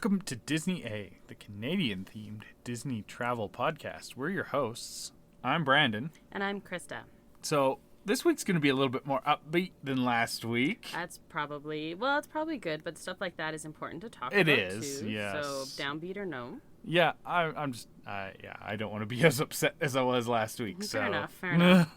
Welcome to Disney A, the Canadian-themed Disney travel podcast. We're your hosts. I'm Brandon. And I'm Krysta. So this week's going to be a little bit more upbeat than last week. It's probably good, but stuff like that is important to talk It about is, too. yes. So downbeat or no. Yeah, I don't want to be as upset as I was last week. Fair enough.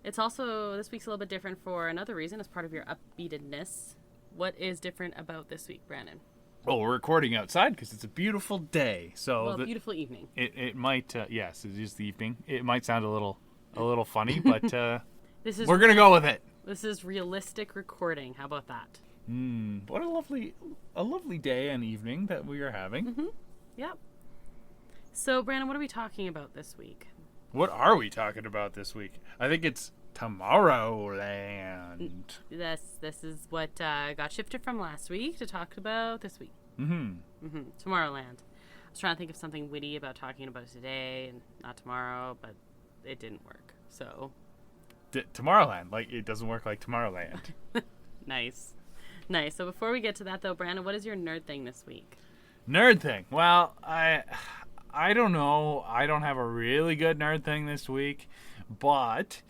It's also, this week's a little bit different for another reason as part of your upbeatedness. What is different about this week, Brandon? Well, we're recording outside because it's a beautiful day. So beautiful evening. It might, yes, it is the evening. It might sound a little funny, but we're going to go with it. This is realistic recording. How about that? What a lovely day and evening that we are having. Mm-hmm. Yep. So, Brandon, what are we talking about this week? What are we talking about this week? I think it's Tomorrowland. This is what got shifted from last week to talk about this week. Tomorrowland. I was trying to think of something witty about talking about it today and not tomorrow, but it didn't work. So Tomorrowland, like it doesn't work like Tomorrowland. Nice. So before we get to that, though, Brandon, what is your nerd thing this week? Nerd thing. Well, I don't know. I don't have a really good nerd thing this week, but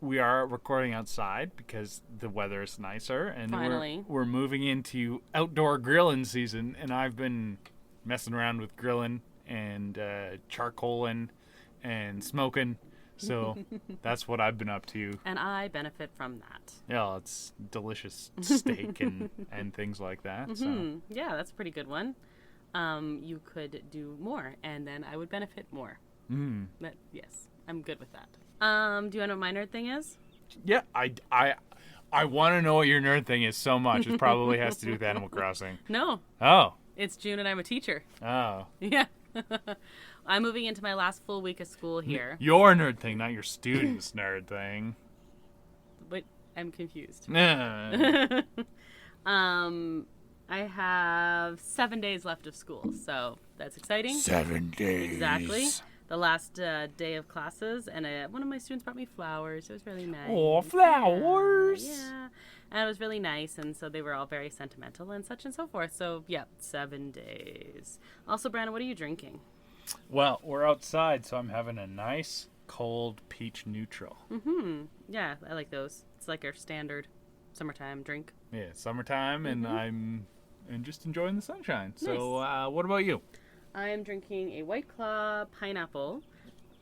we are recording outside because the weather is nicer, and finally we're moving into outdoor grilling season, and I've been messing around with grilling and charcoaling and smoking. So that's what I've been up to. And I benefit from that. Yeah, it's delicious steak and things like that. So. Yeah, that's a pretty good one. You could do more, and then I would benefit more. But yes, I'm good with that. Do you want to know what my nerd thing is? Yeah, I want to know what your nerd thing is so much. It probably has to do with Animal Crossing. No. Oh. It's June, and I'm a teacher. Oh. Yeah. I'm moving into my last full week of school here. Your nerd thing, not your student's nerd thing. But I'm confused. Nah. I have 7 days left of school, so that's exciting. 7 days. Exactly. The last day of classes, and one of my students brought me flowers. It was really nice. Oh, flowers! Yeah. And it was really nice, and so they were all very sentimental and such and so forth. So, yeah, 7 days. Also, Brandon, what are you drinking? Well, we're outside, so I'm having a nice, cold peach neutral. Yeah, I like those. It's like our standard summertime drink. Yeah, it's summertime, and I'm just enjoying the sunshine. Nice. So, what about you? I am drinking a White Claw pineapple.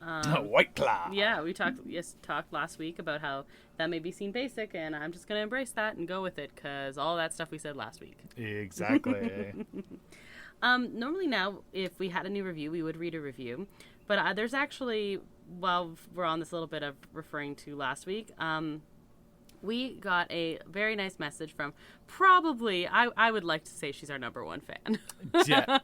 White Claw. Yeah, we talked last week about how that may be seen basic, and I'm just going to embrace that and go with it because all that stuff we said last week. Exactly. Normally now, if we had a new review, we would read a review. But there's actually, while we're on this little bit of referring to last week, we got a very nice message from probably, I would like to say she's our number one fan. Yeah,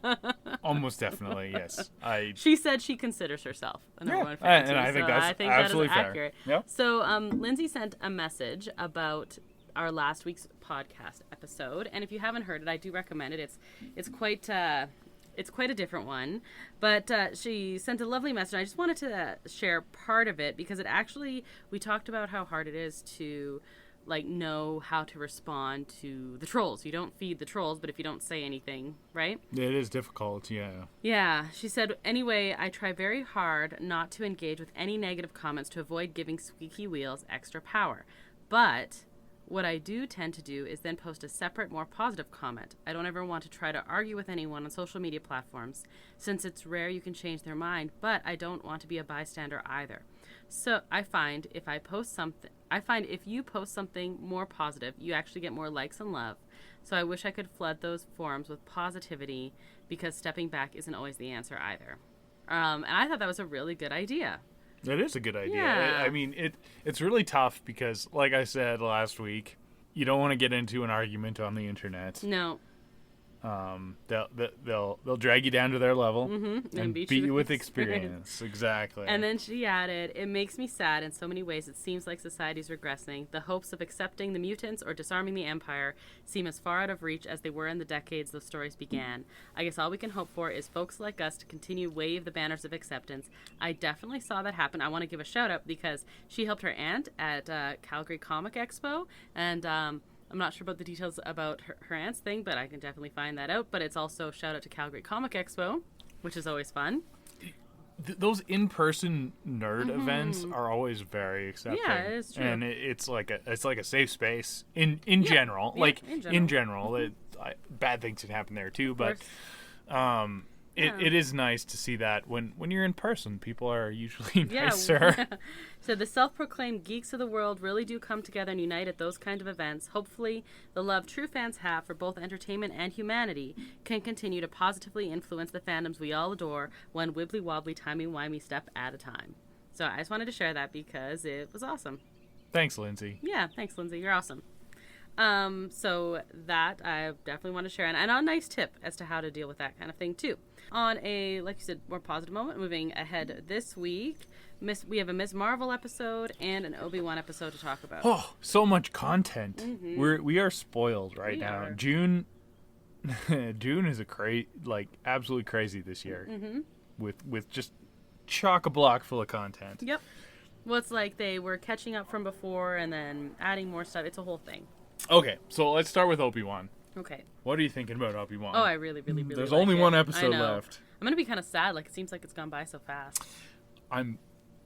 almost definitely, yes. She said she considers herself a number one fan. And I think that's absolutely that is fair. Accurate. Yep. So Lindsay sent a message about our last week's podcast episode, and if you haven't heard it, I do recommend it. It's quite a different one, but she sent a lovely message. I just wanted to share part of it because we talked about how hard it is to know how to respond to the trolls. You don't feed the trolls, but if you don't say anything, right? It is difficult, yeah. Yeah, she said, anyway, I try very hard not to engage with any negative comments to avoid giving squeaky wheels extra power. But what I do tend to do is then post a separate, more positive comment. I don't ever want to try to argue with anyone on social media platforms, since it's rare you can change their mind, but I don't want to be a bystander either. So I find if you post something more positive, you actually get more likes and love. So I wish I could flood those forums with positivity because stepping back isn't always the answer either. And I thought that was a really good idea. It is a good idea. Yeah. I mean, it's really tough because, like I said last week, you don't want to get into an argument on the internet. No. They'll drag you down to their level and beat you with experience. Exactly. And then she added, it makes me sad in so many ways. It seems like society's regressing. The hopes of accepting the mutants or disarming the empire seem as far out of reach as they were in the decades those stories began. I guess all we can hope for is folks like us to continue wave the banners of acceptance. I definitely saw that happen. I want to give a shout out because she helped her aunt at Calgary Comic Expo, and I'm not sure about the details about her aunt's thing, but I can definitely find that out. But it's also shout out to Calgary Comic Expo, which is always fun. Those in-person nerd events are always very accepting. Yeah, it is true. And it's like a safe space in general. Yeah, like in general. Bad things can happen there too, but Yeah. it is nice to see that when you're in person, people are usually nicer. Yeah. So the self-proclaimed geeks of the world really do come together and unite at those kind of events. Hopefully, the love true fans have for both entertainment and humanity can continue to positively influence the fandoms we all adore, one wibbly-wobbly, timey-wimey step at a time. So I just wanted to share that because it was awesome. Thanks, Lindsay. Yeah, thanks, Lindsay. You're awesome. So that I definitely want to share, and a nice tip as to how to deal with that kind of thing too. On a, like you said, more positive moment, moving ahead this week, we have a Ms Marvel episode and an Obi-Wan episode to talk about. Oh, so much content. We are spoiled right We now. are. June is absolutely crazy this year. With just chock-a-block full of content. Yep. Well, it's like they were catching up from before and then adding more stuff. It's a whole thing. Okay, so let's start with Obi-Wan. Okay. What are you thinking about Obi-Wan? Oh, I really, really, really There's like only it. one I episode know. left. I'm going to be kind of sad. Like, it seems like it's gone by so fast. I'm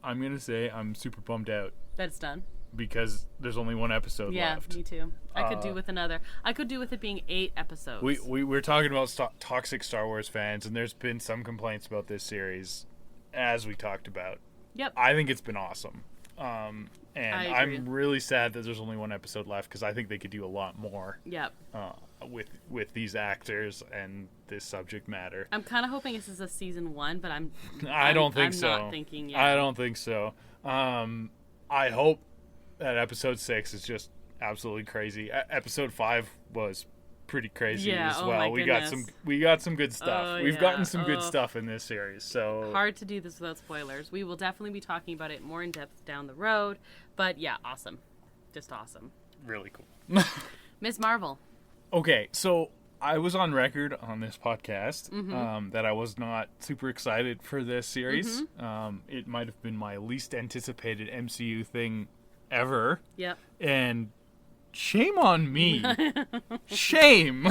gonna say I'm super bummed out That it's done. because there's only one episode left. Yeah, me too. I could do with another. I could do with it being 8 episodes. We're talking about toxic Star Wars fans, and there's been some complaints about this series, as we talked about. Yep. I think it's been awesome, and I agree. I'm really sad that there's only one episode left because I think they could do a lot more Yep. with these actors and this subject matter. I'm kind of hoping this is a season 1, but I don't think I'm so. not thinking yet. I don't think so. I hope that episode 6 is just absolutely crazy. Episode 5 was pretty crazy as oh well. my We goodness. got some good stuff. Oh, We've yeah. gotten some good Oh. stuff in this series. So Hard to do this without spoilers. We will definitely be talking about it more in depth down the road. But yeah, awesome. Just awesome. really cool. Ms. Marvel. Okay, so I was on record on this podcast Mm-hmm. that I was not super excited for this series. It might have been my least anticipated MCU thing ever. Yep. And shame on me. Shame.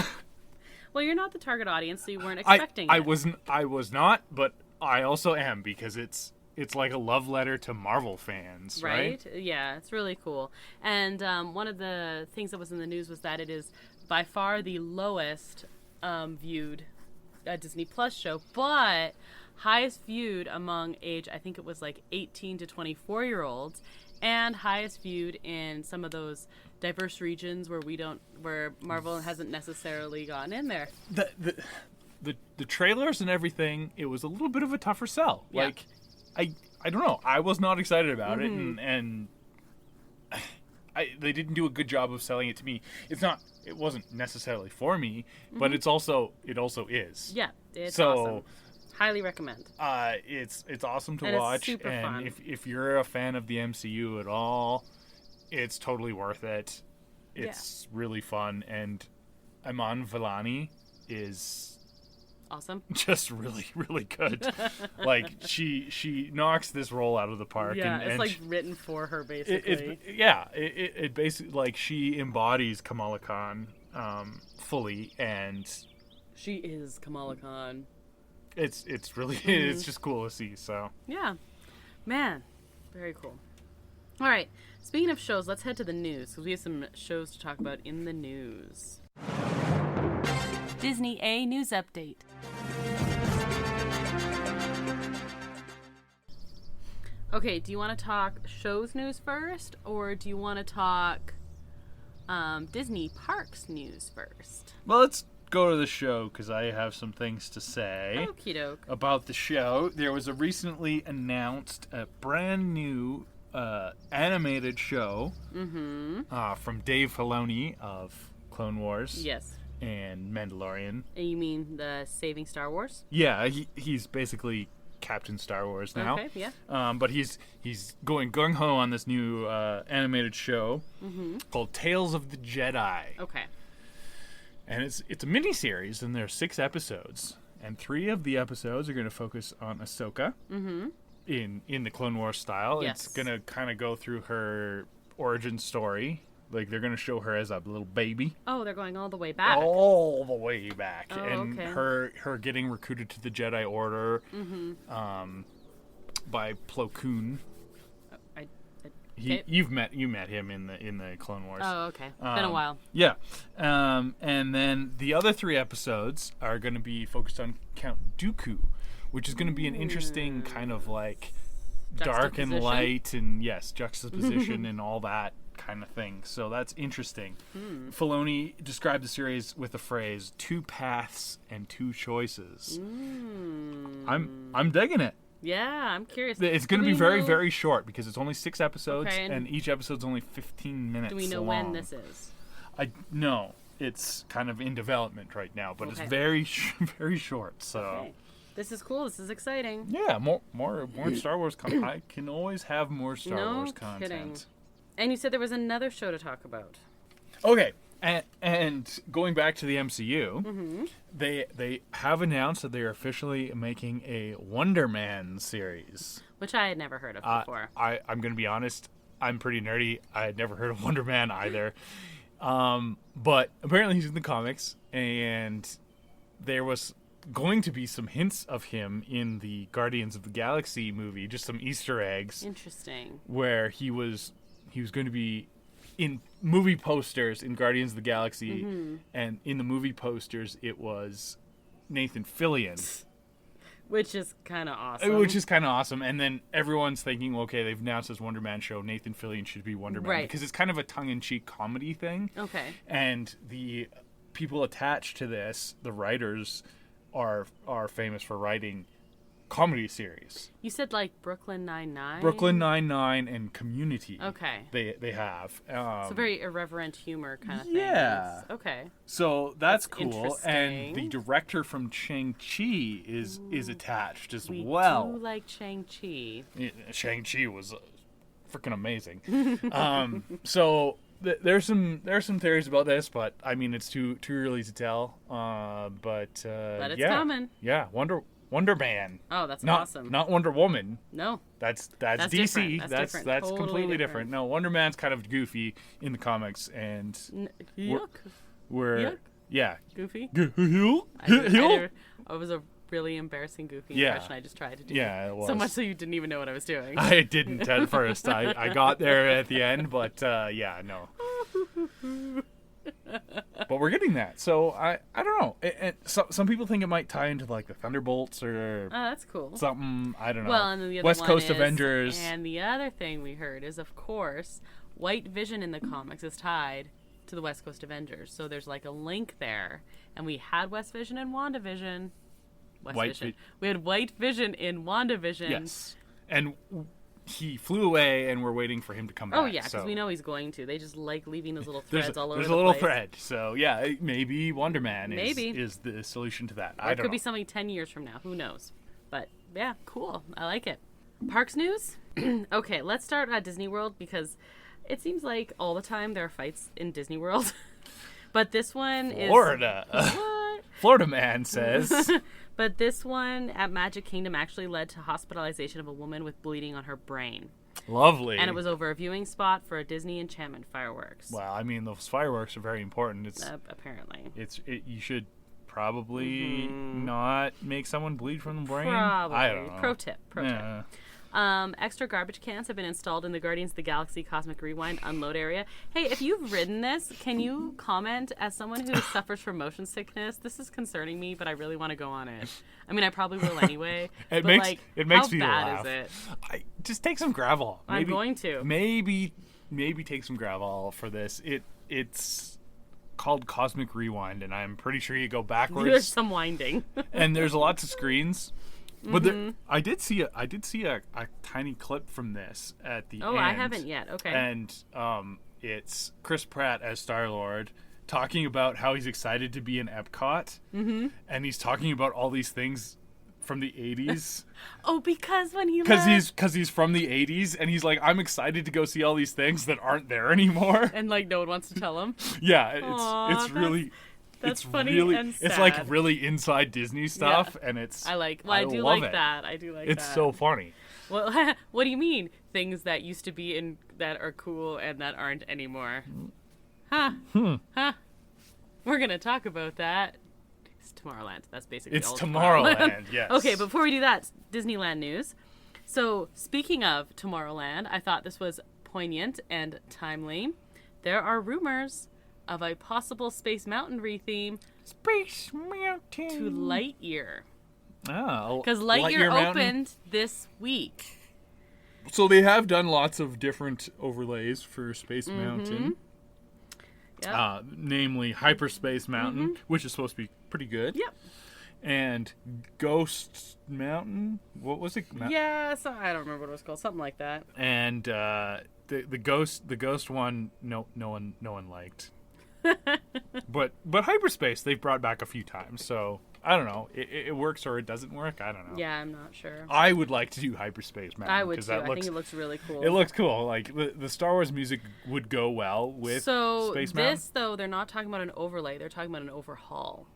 Well, you're not the target audience, so you weren't expecting I it. was not, but I also am because it's like a love letter to Marvel fans, right? Yeah, it's really cool. And one of the things that was in the news was that it is by far the lowest viewed Disney Plus show, but highest viewed among age, I think it was like 18 to 24-year-olds, and highest viewed in some of those diverse regions where Marvel hasn't necessarily gotten in there. The trailers and everything, it was a little bit of a tougher sell. Yeah. Like I don't know. I was not excited about it, and they didn't do a good job of selling it to me. It wasn't necessarily for me, but it also is. Yeah, it's So, awesome. Highly recommend. It's awesome to And it's watch, super and fun. if you're a fan of the MCU at all, it's totally worth it. It's really fun, and Iman Vellani is Awesome. just really, really good. Like she knocks this role out of the park. Yeah, and it's like written for her, it basically. basically, like, she embodies Kamala Khan fully, and She is Kamala Khan. it's really it's just cool to see. So Yeah. Man, very cool. All right. Speaking of shows, let's head to the news because we have some shows to talk about in the news. Disney A News Update. Okay, do you want to talk shows news first, or do you want to talk Disney Parks news first? well, let's go to the show because I have some things to say Okie doke. about the show. There was a recently announced brand new animated show from Dave Filoni of Clone Wars Yes. and Mandalorian. You mean the Saving Star Wars? Yeah, he's basically Captain Star Wars now. Okay, yeah. But he's going gung ho on this new animated show called Tales of the Jedi, Okay. and it's a mini series, and there are 6 episodes, and 3 of the episodes are going to focus on Ahsoka in the Clone Wars style. Yes. It's going to kind of go through her origin story, Like, they're going to show her as a little baby. Oh, they're going all the way back. All the way back. Oh, and okay. her getting recruited to the Jedi Order by Plo Koon. Okay. You met him in the Clone Wars. Oh, okay. Been a while. Yeah. And then the other 3 episodes are going to be focused on Count Dooku, which is going to be an interesting kind of like dark and light and juxtaposition and all that kind of thing. So that's interesting. Filoni described the series with the phrase 2 paths and 2 choices. I'm digging it. Yeah, I'm curious. It's going to be very, very short because it's only 6 episodes, Okay, and each episode's only 15 minutes do we know long. when this is? No, it's kind of in development right now, but it's Okay. very, very short. So, Okay. This is cool. This is exciting. yeah, more Star Wars content. I can always have more Star Wars content. Kidding. And you said there was another show to talk about. Okay, and going back to the MCU, they have announced that they are officially making a Wonder Man series. Which I had never heard of before. I'm going to be honest. I'm pretty nerdy. I had never heard of Wonder Man either. But apparently he's in the comics, and there was going to be some hints of him in the Guardians of the Galaxy movie, just some Easter eggs. Interesting. Where he was going to be in movie posters in Guardians of the Galaxy, and in the movie posters it was Nathan Fillion. Which is kind of awesome. And then everyone's thinking, okay, they've announced this Wonder Man show. Nathan Fillion should be Wonder Man. Right. Because it's kind of a tongue-in-cheek comedy thing. Okay. And the people attached to this, the writers, are famous for writing comedy series. You said like Brooklyn Nine-Nine? Brooklyn Nine-Nine and Community. Okay. They have. It's a very irreverent humor kind of thing. Yeah. Okay. So that's cool. interesting. And the director from Shang-Chi is attached as We well. do like Shang-Chi. Yeah, Shang-Chi was freaking amazing. So there's some theories about this, but I mean it's too early to tell. But it's yeah. coming. Yeah, Wonder Man. Oh, that's Not awesome. Not Wonder Woman. No. That's That's DC. different. That's different. That's Totally completely different. different. No, Wonder Man's kind of goofy in the comics, and Yuck. we're Yuck. yeah. Goofy? Hill? It was a really embarrassing Goofy Yeah. impression I just tried to do. Yeah, it was. So much so you didn't even know what I was doing. I didn't at first. I got there at the end, but yeah, no. But we're getting that. So I don't know. Some people think it might tie into like the Thunderbolts or Oh, that's cool. something. I don't know. Well, and then the other West one Coast is, Avengers. And the other thing we heard is, of course, White Vision in the comics is tied to the West Coast Avengers. So there's like a link there. And we had West Vision and WandaVision. We had White Vision in WandaVision. Yes. And he flew away, and we're waiting for him to come back. Oh, yeah, because so. we know he's going to. They just like leaving those little threads all over the place. There's a little thread. So, yeah, maybe Wonder Man Maybe. is the solution to that. Or it could be something 10 years from now. Who knows? But, yeah, cool. I like it. Parks news? Okay, let's start at Disney World because it seems like all the time there are fights in Disney World. But this one is... Florida. What? Florida man says. But this one at Magic Kingdom actually led to hospitalization of a woman with bleeding on her brain. Lovely. And it was over a viewing spot for a Disney Enchantment fireworks. Well, I mean, those fireworks are very important. It's apparently. You should probably not make someone bleed from the brain. Probably. I don't know. Pro tip. Yeah. Extra garbage cans have been installed in the Guardians of the Galaxy Cosmic Rewind unload area. Hey, if you've ridden this, can you comment as someone who suffers from motion sickness? This is concerning me, but I really want to go on it. I mean, I probably will anyway. It but makes how me bad laugh. is it? Just take some gravel. I'm going to. Maybe take some gravel for this. It's called Cosmic Rewind, and I'm pretty sure you go backwards. There's some winding. And there's lots of screens. But I did see a tiny clip from this at the end. Oh, I haven't yet. Okay. And it's Chris Pratt as Star-Lord talking about how he's excited to be in Epcot. Mm-hmm. And he's talking about all these things from the 80s. Oh, because when he left... Because he's from the 80s, and he's like, I'm excited to go see all these things that aren't there anymore. And, like, no one wants to tell him. Yeah, Aww, it's really... That's funny really, and sad. It's like really inside Disney stuff, and it's... I do love like it. that. I do like that. It's so funny. Well, what do you mean? Things that used to be in that are cool and that aren't anymore. We're going to talk about that. It's Tomorrowland. That's basically It's all Tomorrowland, yes. Okay, before we do that, Disneyland news. So, speaking of Tomorrowland, I thought this was poignant and timely. There are rumors of a possible Space Mountain retheme Space Mountain to Lightyear. Oh. Because Lightyear Mountain. opened this week. So they have done lots of different overlays for Space Mountain. Yep. Namely Hyperspace Mountain, which is supposed to be pretty good. Yep. And Ghost Mountain. What was it? Yeah, so I don't remember what it was called. Something like that. And the ghost one, no one liked. but Hyperspace they've brought back a few times, so I don't know. It works or it doesn't work. I don't know. Yeah, I'm not sure. I would like to do Hyperspace Mountain. I would too. I think it looks really cool. It looks cool. Like the Star Wars music would go well with Space Mountain. This though, they're not talking about an overlay. They're talking about an overhaul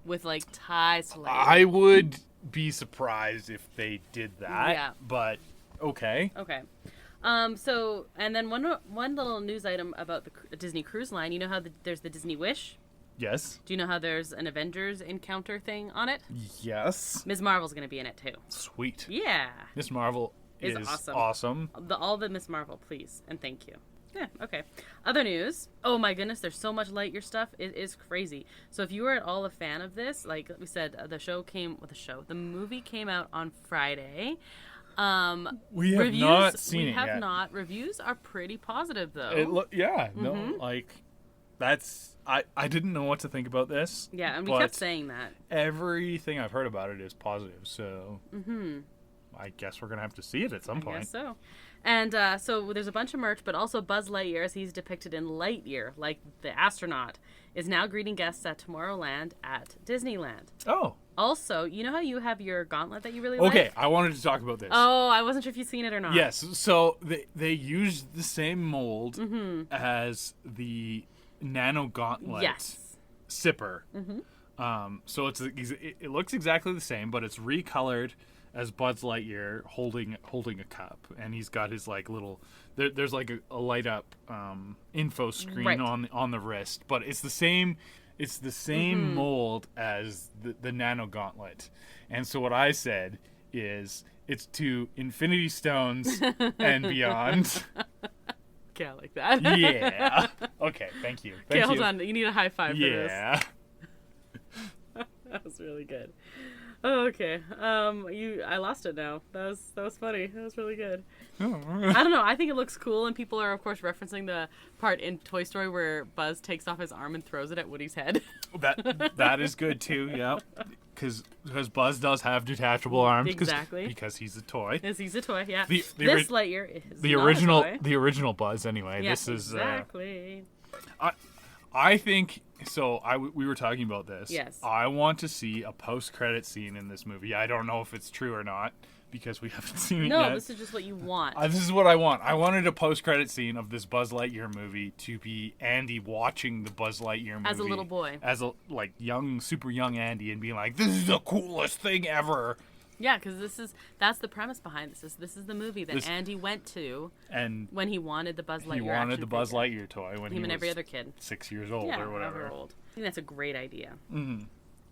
with like ties to Lightyear. I would be surprised if they did that. Yeah. But okay. Okay. So, and then one little news item about the Disney Cruise Line. You know how there's the Disney Wish? Yes. Do you know how there's an Avengers encounter thing on it? Yes. Ms. Marvel's going to be in it too. Sweet. Yeah. Ms. Marvel is awesome. All the Ms. Marvel, please, and thank you. Yeah, okay. Other news. Oh my goodness, there's so much Lightyear stuff. It is crazy. So if you were at all a fan of this, like we said, the movie came out on Friday. We have not seen it yet. We have not. Reviews are pretty positive, though. No, like, that's... I didn't know what to think about this. Yeah, and we kept saying that. Everything I've heard about it is positive, so... I guess we're going to have to see it at some point. I guess so. And so there's a bunch of merch, but also Buzz Lightyear, as he's depicted in Lightyear, like the astronaut, is now greeting guests at Tomorrowland at Disneyland. Oh. Also, you know how you have your gauntlet that you really like? Okay, I wanted to talk about this. Oh, I wasn't sure if you've seen it or not. Yes, so they used the same mold as the Nano Gauntlet Sipper. So it looks exactly the same, but it's recolored as Buzz Lightyear holding a cup, and he's got his like little there's like a light up info screen on the wrist, but it's the same mold as the Nano Gauntlet. And so what I said is it's to Infinity Stones and beyond. Okay, I like that. Yeah. Okay, thank you. Okay, hold on. You need a high five for this. Yeah. That was really good. Oh, okay. I lost it now. That was funny. That was really good. I don't know. I think it looks cool, and people are of course referencing the part in Toy Story where Buzz takes off his arm and throws it at Woody's head. That is good too. Yeah, because Buzz does have detachable arms. Exactly. Because he's a toy. Yes, he's a toy. Yeah. This Lightyear is the not original. a toy. The original Buzz. Anyway, Yes, this is exactly. I think so. We were talking about this. Yes. I want to see a post-credit scene in this movie. I don't know if it's true or not because we haven't seen it yet. No, this is just what you want. This is what I want. I wanted a post-credit scene of this Buzz Lightyear movie to be Andy watching the Buzz Lightyear movie as a little boy, as a super young Andy, and being like, "This is the coolest thing ever." Yeah, because that's the premise behind this. This is the movie that Andy went to, and when he wanted the Buzz Lightyear. He wanted the Buzz Lightyear toy when he was and every other kid 6 years old or whatever. Old. I think that's a great idea. Mm-hmm.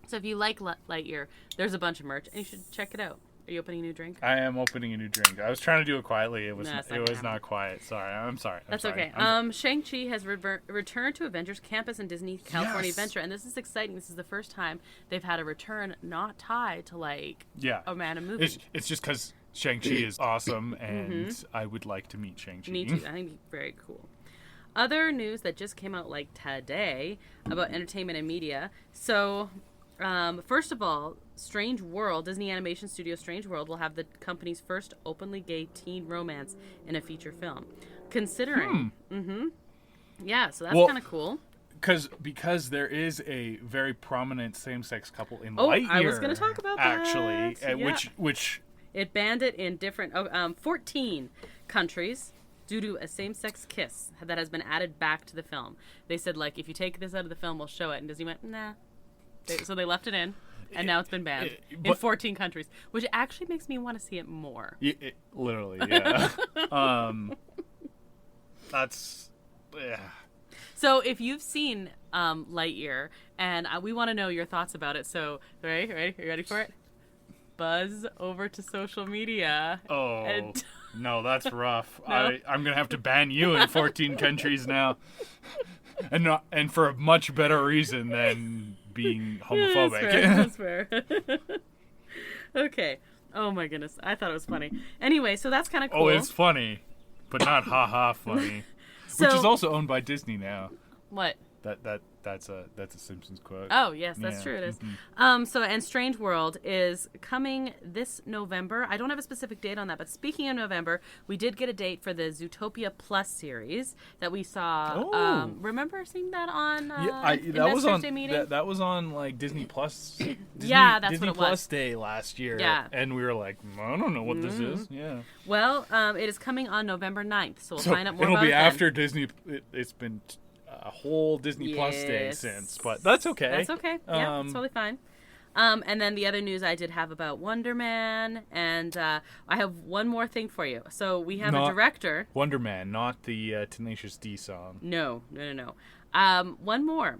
So if you like Lightyear, there's a bunch of merch, and you should check it out. Are you opening a new drink? I am opening a new drink. I was trying to do it quietly. It was not quiet. Sorry. I'm sorry. That's okay. Shang-Chi has returned to Avengers Campus in Disney California Adventure, and this is exciting. This is the first time they've had a return not tied to a random movie. It's just because Shang-Chi is awesome, and I would like to meet Shang-Chi. Me too. I think it's very cool. Other news that just came out today about entertainment and media. So, first of all, Strange World, Disney Animation Studio Strange World, will have the company's first openly gay teen romance in a feature film. Considering. Yeah, so that's kind of cool. Because there is a very prominent same-sex couple in Lightyear. I was going to talk about that. Actually, which... It banned it in different 14 countries due to a same-sex kiss that has been added back to the film. They said, if you take this out of the film, we'll show it. And Disney went, nah. So they left it in. And now it's been banned in 14 countries, which actually makes me want to see it more. Literally, yeah. That's Yeah. So if you've seen Lightyear, and we want to know your thoughts about it, so ready? Are you ready for it? Buzz over to social media. Oh, and... no, that's rough. No? I'm going to have to ban you in 14 countries now. And for a much better reason than being homophobic. That's fair. Okay. Oh my goodness. I thought it was funny. Anyway, so that's kind of cool. Oh, it's funny, but not ha-ha funny. Which is also owned by Disney now. What? That's a Simpsons quote. Oh yes, that's true. It is. Mm-hmm. And Strange World is coming this November. I don't have a specific date on that, but speaking of November, we did get a date for the Zootopia Plus series that we saw. Oh. Remember seeing that on that was on Day meeting? that was on like Disney Plus. Yeah, that's Disney what it Plus was. Day last year. Yeah. And we were like, I don't know what this is. Yeah. Well, it is coming on November 9th, so we'll find out more it'll about be it then. after Disney. It's been a whole Disney Plus Day since, but that's okay. That's okay. Yeah, it's totally fine. And then the other news I did have about Wonder Man, and I have one more thing for you. So we have a director. Wonder Man, not the Tenacious D song. No. One more.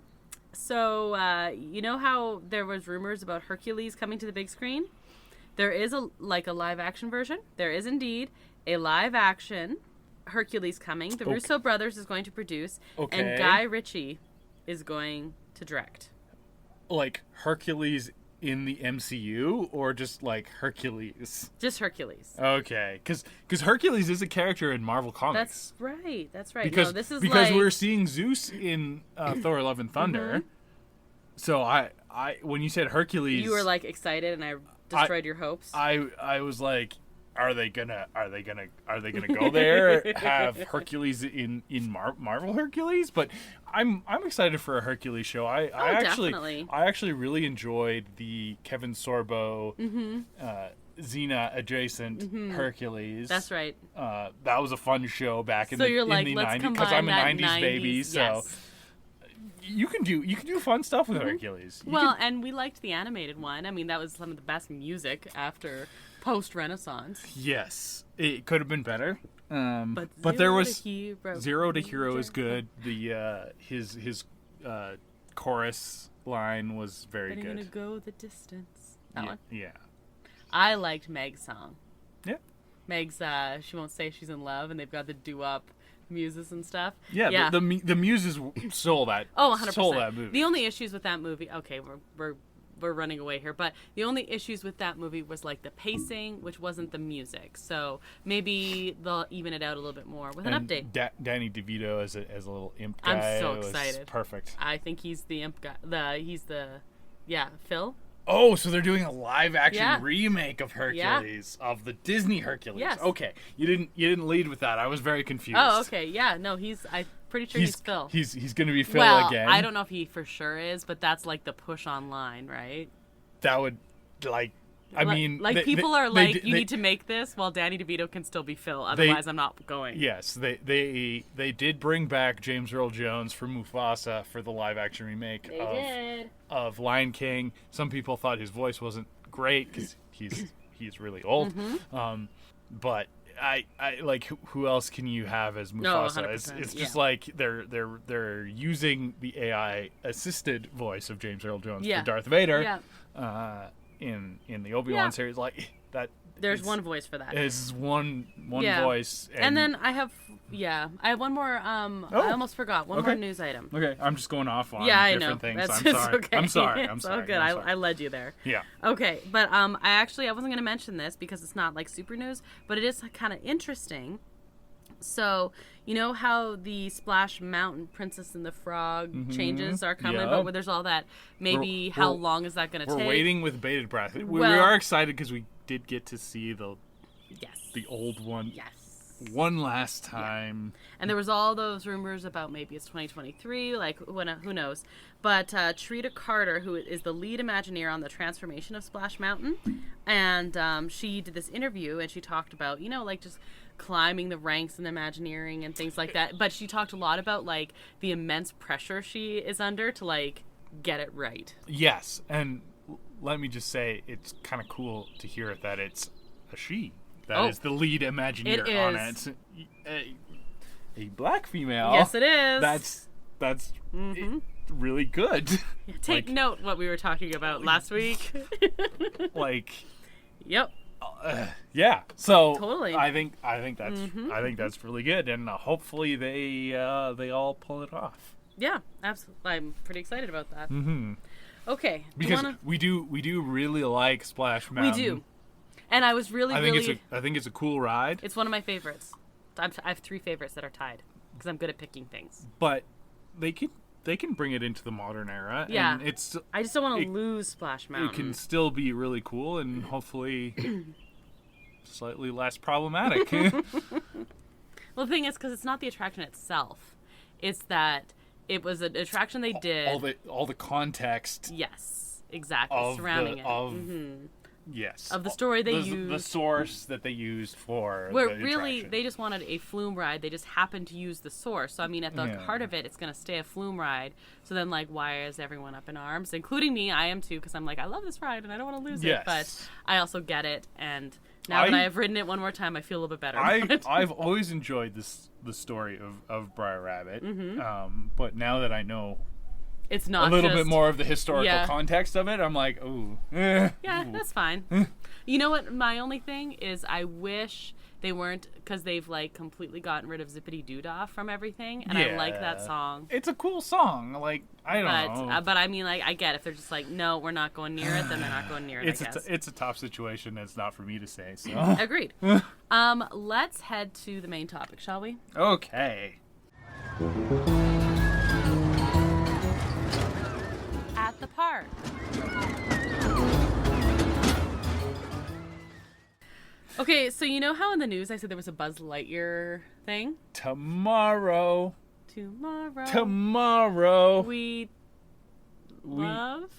So you know how there was rumors about Hercules coming to the big screen? There is a live action version. There is indeed a live action Hercules coming. The Russo brothers is going to produce, and Guy Ritchie is going to direct. Like Hercules in the MCU, or just like Hercules? Just Hercules. Okay, because Hercules is a character in Marvel Comics. That's right. Because this is because we're seeing Zeus in Thor: Love and Thunder. So I when you said Hercules, you were like excited, and I destroyed your hopes. I was like, Are they gonna go there? Have Hercules in Marvel Hercules? But I'm excited for a Hercules show. I actually really enjoyed the Kevin Sorbo, Xena adjacent Hercules. That's right. That was a fun show back in the 90s, because I'm a 90s baby. So you can do fun stuff with Hercules. And we liked the animated one. I mean, that was some of the best music after post-Renaissance. Yes, it could have been better. But there was Zero to Hero is good. The his chorus line was very good. Gonna go the distance. That one. Yeah. I liked Meg's song. Yeah. Meg's she won't say she's in love, and they've got the doo-wop muses and stuff. Yeah. The muses stole that. 100%. Stole that movie. The only issues with that movie. Okay, we're running away here, but the only issues with that movie was like the pacing, which wasn't the music. So maybe they'll even it out a little bit more with an update. Danny DeVito as a little imp guy. I'm so excited. Perfect. I think he's the imp guy. He's Phil. Oh, so they're doing a live action remake of Hercules, of the Disney Hercules. Yes. Okay, you didn't lead with that. I was very confused. Oh, okay, yeah, no, I'm pretty sure he's Phil. He's going to be Phil again. I don't know if he for sure is, but that's like the push online, right? That would people are like, you need to make this while Danny DeVito can still be Phil. Otherwise, I'm not going. Yes, they did bring back James Earl Jones for Mufasa for the live action remake of Lion King. Some people thought his voice wasn't great because he's really old. But I like, who else can you have as Mufasa? No, it's just like they're using the AI assisted voice of James Earl Jones for Darth Vader. In the Obi-Wan series, like that. There's one voice for that. It's one voice. And then I have one more. I almost forgot one more news item. Okay, I'm just going off on different things. That's I'm sorry. okay. I'm sorry. It's all good. I led you there. Yeah. Okay, but I wasn't going to mention this because it's not like super news, but it is kind of interesting. So, you know how the Splash Mountain Princess and the Frog changes are coming, but where there's all that, how long is that going to take? We're waiting with bated breath. We are excited because we did get to see the old one one last time. Yeah. And there was all those rumors about maybe it's 2023, like who knows. But Trita Carter, who is the lead Imagineer on the transformation of Splash Mountain, and she did this interview and she talked about, like just climbing the ranks in Imagineering and things like that. But she talked a lot about like the immense pressure she is under to like get it right. Yes, and let me just say, it's kind of cool to hear that it's a she that is the lead Imagineer on it. a black female. Yes, it is. That's really good. Yeah, take note what we were talking about last week. Like, yep. Yeah. So Totally. I think that's really good, and hopefully they all pull it off. Yeah, absolutely. I'm pretty excited about that. Mm-hmm. Okay. Because we do really like Splash Mountain. We do. And I was really, I think it's a cool ride. It's one of my favorites. I have 3 favorites that are tied because I'm good at picking things. But they can bring it into the modern era. Yeah. And it's. I just don't want to lose Splash Mountain. It can still be really cool and hopefully slightly less problematic. Well, the thing is, because it's not the attraction itself, it's that it was an attraction they did. All the context. Yes, exactly. Surrounding it. Yes. Of the story they used. The source that they used for where the really attraction. they just wanted a flume ride. They just happened to use the source. So, I mean, at the heart of it, it's going to stay a flume ride. So then, like, why is everyone up in arms? Including me. I am, too, because I'm like, I love this ride and I don't want to lose it. But I also get it. And now that I have ridden it one more time, I feel a little bit better about it. I've always enjoyed the story of Briar Rabbit. But now that I know it's not a little bit more of the historical context of it, I'm like, ooh. Yeah, that's fine. You know what? My only thing is I wish they weren't, because they've, like, completely gotten rid of Zippity Doo-Dah from everything, and I like that song. It's a cool song. Like, I don't know. But I mean, like, I get if they're just like, no, we're not going near it, then they're not going near it, It's a tough situation. It's not for me to say, so. Agreed. Let's head to the main topic, shall we? Okay. At the park. Okay, so you know how in the news I said there was a Buzz Lightyear thing? Tomorrow. We love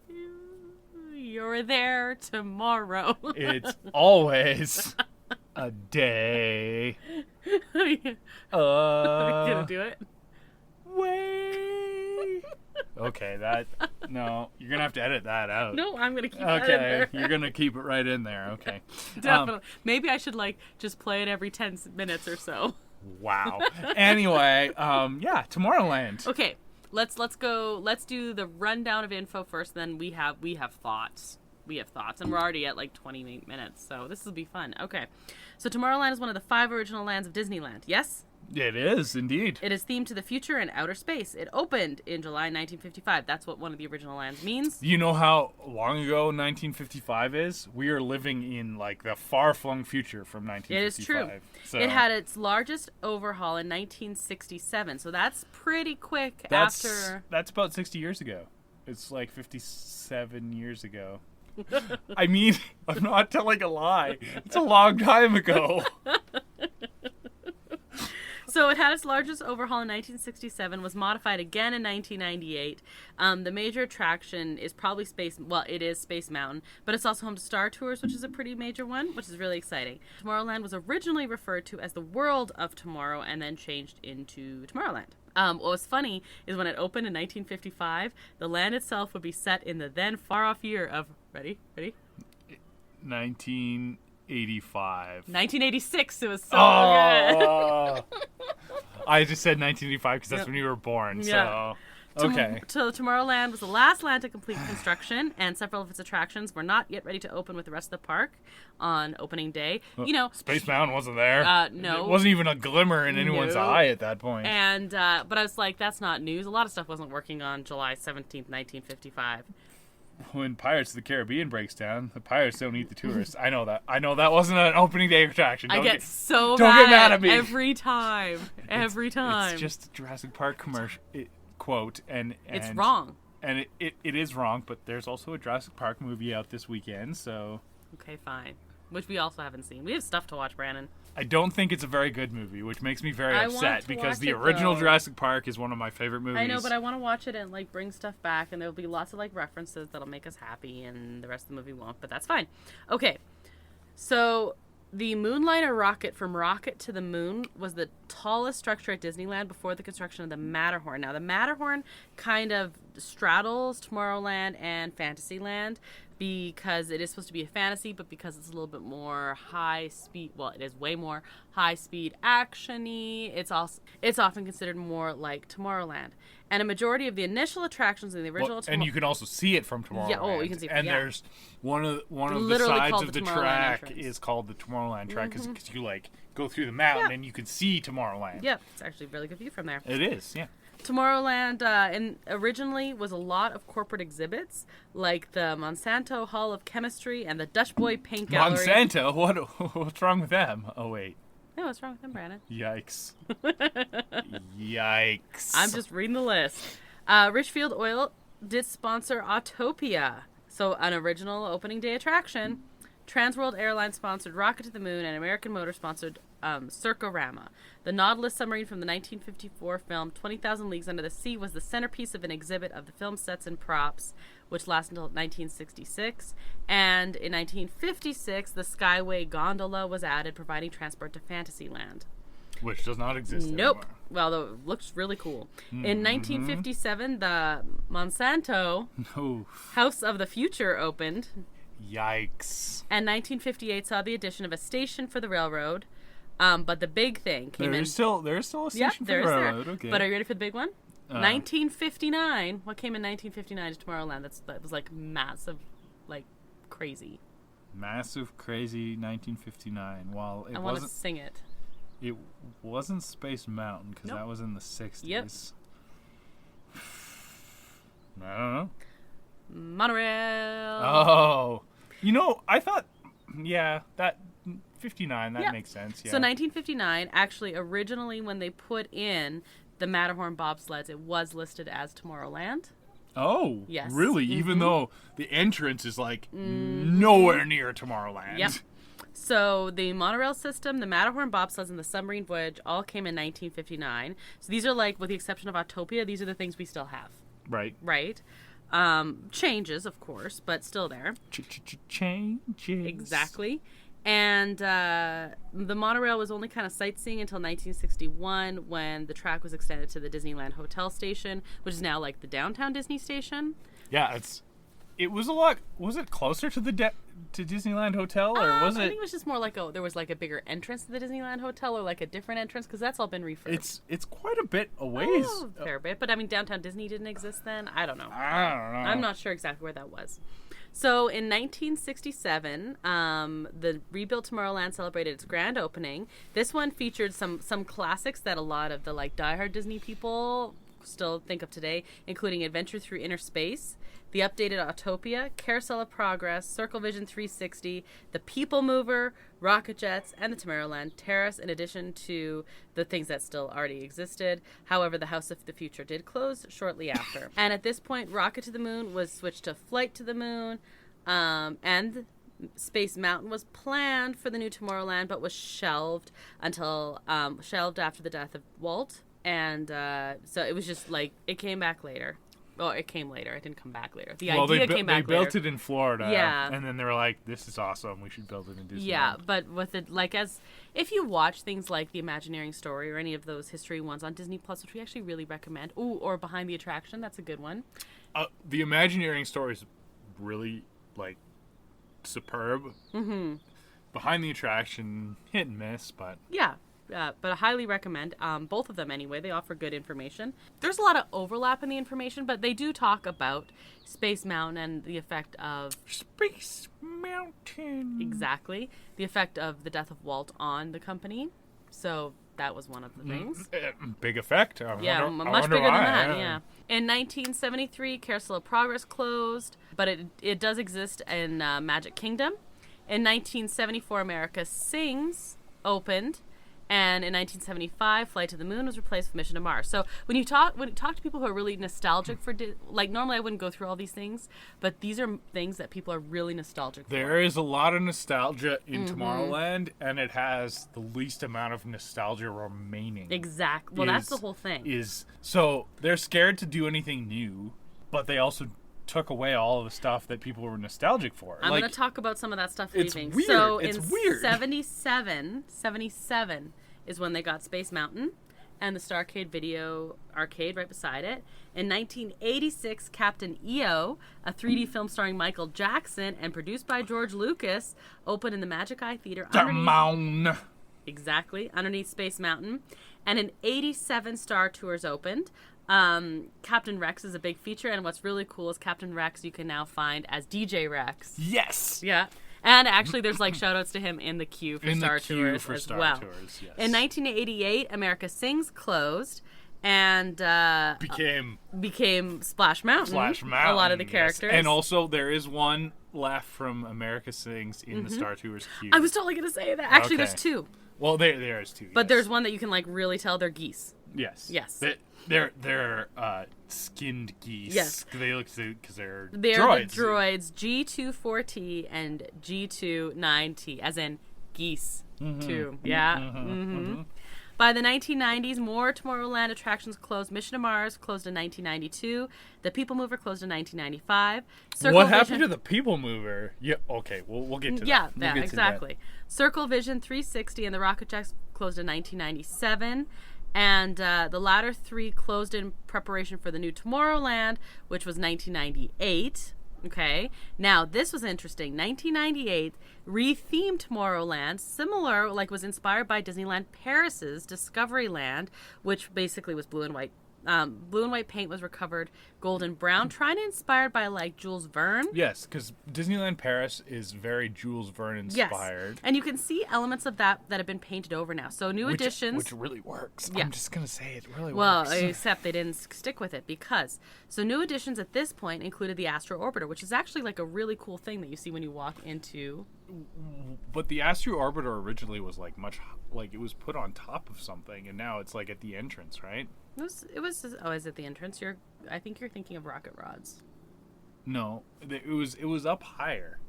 you. You're there tomorrow. It's always a day. Are you gonna do it? Way. Okay, no, you're gonna have to edit that out. No, I'm gonna keep that in there. Okay, you're gonna keep it right in there. Okay, definitely. Maybe I should just play it every 10 minutes or so. Wow. Anyway, Tomorrowland. Okay, let's go. Let's do the rundown of info first. Then we have thoughts. And we're already at like 20 minutes, so this will be fun. Okay, so Tomorrowland is one of the 5 original lands of Disneyland. Yes. It is, indeed. It is themed to the future and outer space. It opened in July 1955. That's what one of the original lands means. You know how long ago 1955 is? We are living in, like, the far-flung future from 1955. It is true. So. It had its largest overhaul in 1967, so that's pretty quick after... That's about 60 years ago. It's like 57 years ago. I mean, I'm not telling a lie. It's a long time ago. So it had its largest overhaul in 1967, was modified again in 1998. The major attraction is probably Space Mountain, but it's also home to Star Tours, which is a pretty major one, which is really exciting. Tomorrowland was originally referred to as the World of Tomorrow and then changed into Tomorrowland. What was funny is when it opened in 1955, the land itself would be set in the then far-off year of, ready? 1986. It was so good. I just said 1985 because that's when you were born. Yeah. So okay. So Tomorrowland was the last land to complete construction, and several of its attractions were not yet ready to open with the rest of the park on opening day. Space Mountain wasn't there. No, it wasn't even a glimmer in anyone's eye at that point. And but I was like, that's not news. A lot of stuff wasn't working on July 17th, 1955. When Pirates of the Caribbean breaks down, the pirates don't eat the tourists. I know that. That wasn't an opening day attraction. Don't get mad at me every time. It's just a Jurassic Park commercial quote, and it's wrong. And it is wrong. But there's also a Jurassic Park movie out this weekend, so okay, fine. Which we also haven't seen. We have stuff to watch, Brandon. I don't think it's a very good movie, which makes me very upset because the original Jurassic Park is one of my favorite movies. I know, but I want to watch it and like bring stuff back, and there'll be lots of like references that'll make us happy, and the rest of the movie won't. But that's fine. Okay, so the Moonliner rocket from Rocket to the Moon was the tallest structure at Disneyland before the construction of the Matterhorn. Now, the Matterhorn kind of straddles Tomorrowland and Fantasyland. because it is supposed to be a fantasy, but because it's a little bit more high speed, well, it is way more high speed action-y. It's often considered more like Tomorrowland. And a majority of the initial attractions in the original and you can also see it from Tomorrowland. Yeah, you can see. And there's one of the sides of the track is called the Tomorrowland track because you like go through the mountain and you can see Tomorrowland. Yep, it's actually a really good view from there. It is, yeah. Tomorrowland originally was a lot of corporate exhibits, like the Monsanto Hall of Chemistry and the Dutch Boy Paint Gallery. Monsanto? What's wrong with them? Oh, wait. Yeah, what's wrong with them, Brandon? Yikes. Yikes. I'm just reading the list. Richfield Oil did sponsor Autopia, so an original opening day attraction. Transworld Airlines sponsored Rocket to the Moon, and American Motor sponsored Circorama. The Nautilus submarine from the 1954 film 20,000 Leagues Under the Sea was the centerpiece of an exhibit of the film sets and props, which lasted until 1966. And in 1956, the Skyway gondola was added, providing transport to Fantasyland. Which does not exist Nope. anymore. Well, though it looks really cool. In 1957, the Monsanto House of the Future opened. Yikes. And 1958 saw the addition of a station for the railroad. But the big thing came in. There is still a station for the railroad. Okay. But are you ready for the big one? 1959. What came in 1959 to Tomorrowland? That was like massive, like crazy. Massive, crazy 1959. Well, I want to sing it. It wasn't Space Mountain because that was in the 60s. Yep. I don't know. Monorail. Oh. I thought, that 59, that makes sense. Yeah. So 1959, actually, originally when they put in the Matterhorn bobsleds, it was listed as Tomorrowland. Oh. Yes. Really? Even though the entrance is like nowhere near Tomorrowland. Yep. So the monorail system, the Matterhorn bobsleds, and the submarine voyage all came in 1959. So these are like, with the exception of Autopia, these are the things we still have. Right. Right. Changes, of course, but still there. Changes. Exactly. And the monorail was only kind of sightseeing until 1961 when the track was extended to the Disneyland Hotel station, which is now like the downtown Disney station. Yeah, it was a lot. Was it closer to to Disneyland Hotel, or was it? I think it was just more like there was like a bigger entrance to the Disneyland Hotel, or like a different entrance, because that's all been refurbished. It's quite a bit a ways. Oh, a fair bit, but I mean, downtown Disney didn't exist then. I don't know. I'm not sure exactly where that was. So in 1967, the rebuilt Tomorrowland celebrated its grand opening. This one featured some classics that a lot of the like diehard Disney people still think of today, including Adventure Through Inner Space, the updated Autopia, Carousel of Progress, Circle Vision 360, the People Mover, Rocket Jets, and the Tomorrowland Terrace, in addition to the things that still already existed. However, the House of the Future did close shortly after. And at this point, Rocket to the Moon was switched to Flight to the Moon, and Space Mountain was planned for the new Tomorrowland, but was shelved after the death of Walt. And so it was just like, it came back later. Oh, it came later. It didn't come back later. The idea came back later. They built it in Florida. Yeah. And then they were like, this is awesome. We should build it in Disneyland. Yeah, but with it, like, if you watch things like The Imagineering Story or any of those history ones on Disney Plus, which we actually really recommend. Ooh, or Behind the Attraction. That's a good one. The Imagineering Story is really, like, superb. Mm-hmm. Behind the Attraction, hit and miss, but... Yeah. But I highly recommend both of them anyway. They offer good information. There's a lot of overlap in the information, but they do talk about Space Mountain and the effect of... Space Mountain! Exactly. The effect of the death of Walt on the company. So that was one of the things. Big effect. Much bigger than that, yeah. In 1973, Carousel of Progress closed, but it does exist in Magic Kingdom. In 1974, America Sings opened. And in 1975, Flight to the Moon was replaced with Mission to Mars. So when you talk to people who are really nostalgic for, like, normally I wouldn't go through all these things, but these are things that people are really nostalgic for. There is a lot of nostalgia in Tomorrowland, and it has the least amount of nostalgia remaining. Exactly. Well, that's the whole thing. So they're scared to do anything new, but they also took away all of the stuff that people were nostalgic for. I'm going to talk about some of that stuff leaving. Weird. So it's in weird. 77 is when they got Space Mountain. and the Starcade Video Arcade right beside it. In 1986, Captain EO, a 3D film starring Michael Jackson and produced by George Lucas, opened in the Magic Eye Theater underneath Space Mountain. And in 87, Star Tours opened. Captain Rex is a big feature, and what's really cool is Captain Rex you can now find as DJ Rex. Yes! Yeah. And actually, there's like shout-outs to him in the queue for Star Tours as well. Yes. In 1988, America Sings closed, and became Splash Mountain. A lot of the characters. And also, there is one left from America Sings in the Star Tours queue. I was totally going to say that. Actually, there's two. Well, there is two. But there's one that you can like really tell they're geese. Yes. Yes. They're skinned geese. Yes. They look because they're droids. The droids G24T and G29T, as in geese. Too. Yeah. By the 1990s, more Tomorrowland attractions closed. Mission to Mars closed in 1992. The People Mover closed in 1995. What happened to the People Mover? Yeah, okay, we'll get to that. Yeah, exactly. Circle Vision 360 and the Rocket Jacks closed in 1997. And the latter three closed in preparation for the new Tomorrowland, which was 1998. Okay. Now, this was interesting. 1998 rethemed Tomorrowland, similar, like was inspired by Disneyland Paris's Discoveryland, which basically was blue and white. Blue and white paint was recovered golden brown, trying to inspired by like Jules Verne. Yes, because Disneyland Paris is very Jules Verne inspired. Yes. And you can see elements of that have been painted over now. So new additions. Which really works. Yeah. I'm just going to say it really works. works. Well, except they didn't stick with it because. So new additions at this point included the Astro Orbiter, which is actually like a really cool thing that you see when you walk into. But the Astro Orbiter originally was like it was put on top of something, and now it's like at the entrance, right? It was. Oh, is it the entrance? I think you're thinking of rocket rods. No, it was up higher.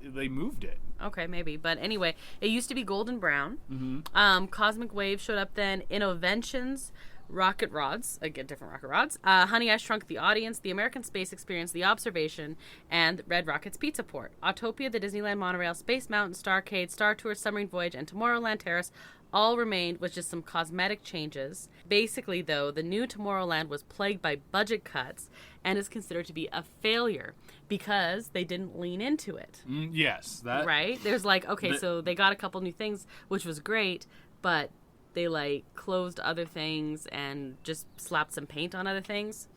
They moved it. Okay, maybe, but anyway, it used to be golden brown. Mm-hmm. Cosmic Wave showed up then. Innoventions, rocket rods, again different rocket rods. Honey, I Shrunk the Audience, the American Space Experience, the Observation, and Red Rocket's Pizza Port. Autopia, the Disneyland Monorail, Space Mountain, Starcade, Star Tours, Submarine Voyage, and Tomorrowland Terrace all remained with just some cosmetic changes. Basically, though, the new Tomorrowland was plagued by budget cuts and is considered to be a failure because they didn't lean into it. Yes. That... Right? There's like, okay, so they got a couple new things, which was great, but they like closed other things and just slapped some paint on other things.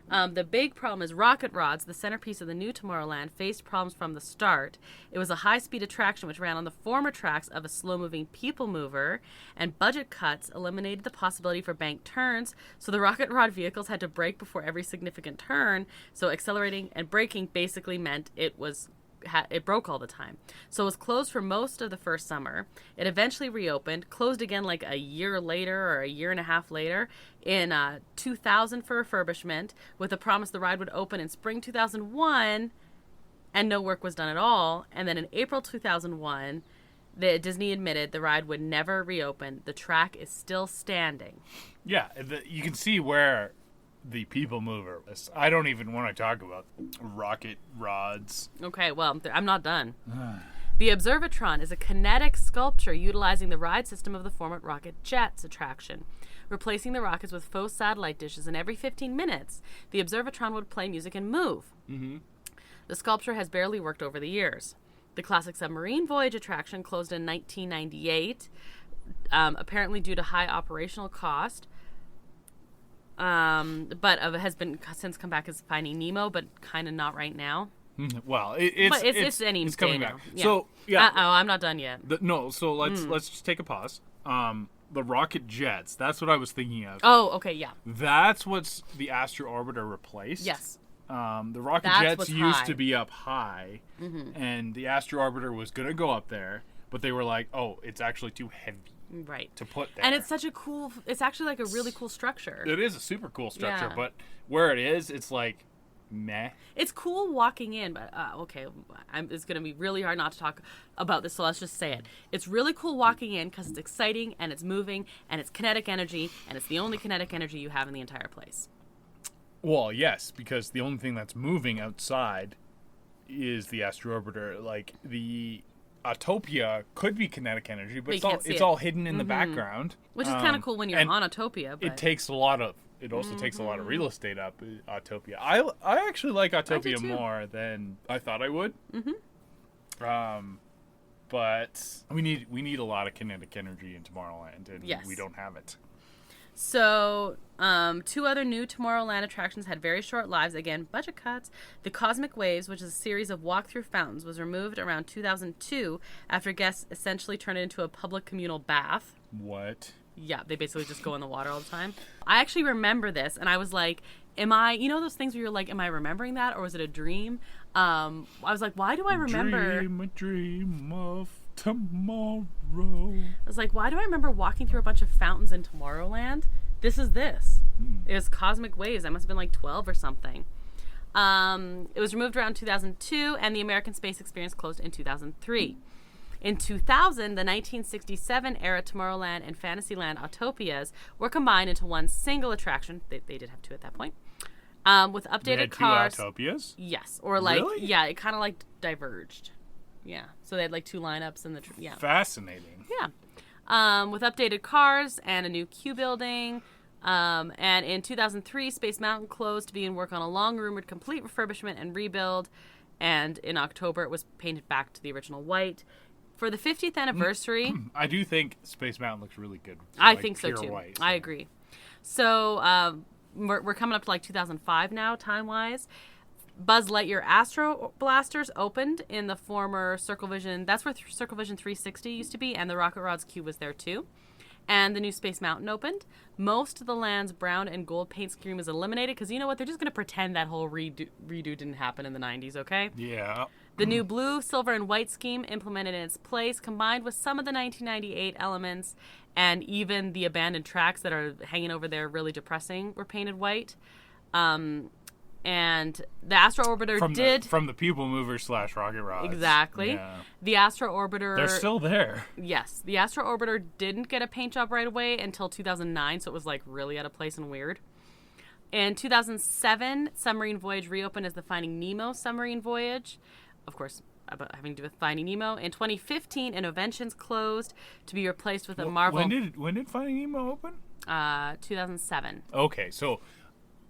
The big problem is rocket rods, the centerpiece of the new Tomorrowland, faced problems from the start. It was a high-speed attraction which ran on the former tracks of a slow-moving People Mover, and budget cuts eliminated the possibility for banked turns, so the rocket rod vehicles had to brake before every significant turn, so accelerating and braking basically meant it broke all the time. So it was closed for most of the first summer. It eventually reopened, closed again like a year later or a year and a half later in 2000 for refurbishment, with a promise the ride would open in spring 2001, and no work was done at all. And then in April 2001, Disney admitted the ride would never reopen. The track is still standing. Yeah, you can see where the People Mover is. I don't even want to talk about rocket rods. Okay, well, I'm not done. The Observatron is a kinetic sculpture utilizing the ride system of the former Rocket Jets attraction, replacing the rockets with faux satellite dishes, and every 15 minutes, the Observatron would play music and move. Mm-hmm. The sculpture has barely worked over the years. The classic Submarine Voyage attraction closed in 1998, apparently due to high operational cost. But has been since come back as Finding Nemo, but kind of not right now. Well, it's coming back. Yeah. So yeah, I'm not done yet. So let's just take a pause. The rocket jets. That's what I was thinking of. Oh, okay, yeah. That's what's the Astro Orbiter replaced. Yes. The rocket jets used to be up high, and the Astro Orbiter was gonna go up there, but they were like, "Oh, it's actually too heavy." Right. To put there. And it's it's actually like a really cool structure. It is a super cool structure, but where it is, it's like, meh. It's cool walking in, but, okay, it's going to be really hard not to talk about this, so let's just say it. It's really cool walking in because it's exciting, and it's moving, and it's kinetic energy, and it's the only kinetic energy you have in the entire place. Well, yes, because the only thing that's moving outside is the Astro Orbiter. Like, the Autopia could be kinetic energy, but you can't see it's it. all hidden in the background. Which is kind of cool when you're and on Autopia. But... It takes a lot of. It also takes a lot of real estate up Autopia. I actually like Autopia more than I thought I would. But we need a lot of kinetic energy in Tomorrowland, and we don't have it. So, 2 other new Tomorrowland attractions had very short lives. Again, budget cuts. The Cosmic Waves, which is a series of walk-through fountains, was removed around 2002 after guests essentially turned it into a public communal bath. What? Yeah, they basically just go in the water all the time. I actually remember this, and I was like, you know those things where you're like, am I remembering that, or was it a dream? I was like, why do I remember... A dream of tomorrow. I was like, why do I remember walking through a bunch of fountains in Tomorrowland? This is this. It was Cosmic Waves. I must have been like 12 or something. It was removed around 2002, and the American Space Experience closed in 2003. In 2000, the 1967 era Tomorrowland and Fantasyland Autopias were combined into one single attraction. They did have 2 at that point. With updated They had cars. 2 Autopias? Yes. Or like, really? yeah, it kind of like diverged. Yeah. So they had like 2 lineups in the, yeah. Fascinating. Yeah. With updated cars and a new queue building. And in 2003, Space Mountain closed to begin work on a long-rumored complete refurbishment and rebuild. And in October, it was painted back to the original white. For the 50th anniversary... I do think Space Mountain looks really good. I think so, too. White, I agree. So, we're coming up to like 2005 now, time-wise. Buzz Lightyear Astro Blasters opened in the former Circle Vision. That's where Circle Vision 360 used to be, and the Rocket Rods Cube was there, too. And the new Space Mountain opened. Most of the land's brown and gold paint scheme is eliminated, because you know what? They're just going to pretend that whole redo didn't happen in the 90s, okay? Yeah. The new blue, silver, and white scheme implemented in its place, combined with some of the 1998 elements, and even the abandoned tracks that are hanging over there really depressing were painted white. And the Astro Orbiter from the People Mover / Rocket Rods. Exactly. Yeah. The Astro Orbiter... They're still there. Yes. The Astro Orbiter didn't get a paint job right away until 2009, so it was like really out of place and weird. In 2007, Submarine Voyage reopened as the Finding Nemo Submarine Voyage. Of course, about having to do with Finding Nemo. In 2015, Innoventions closed to be replaced with a Marvel... When did Finding Nemo open? 2007. Okay, so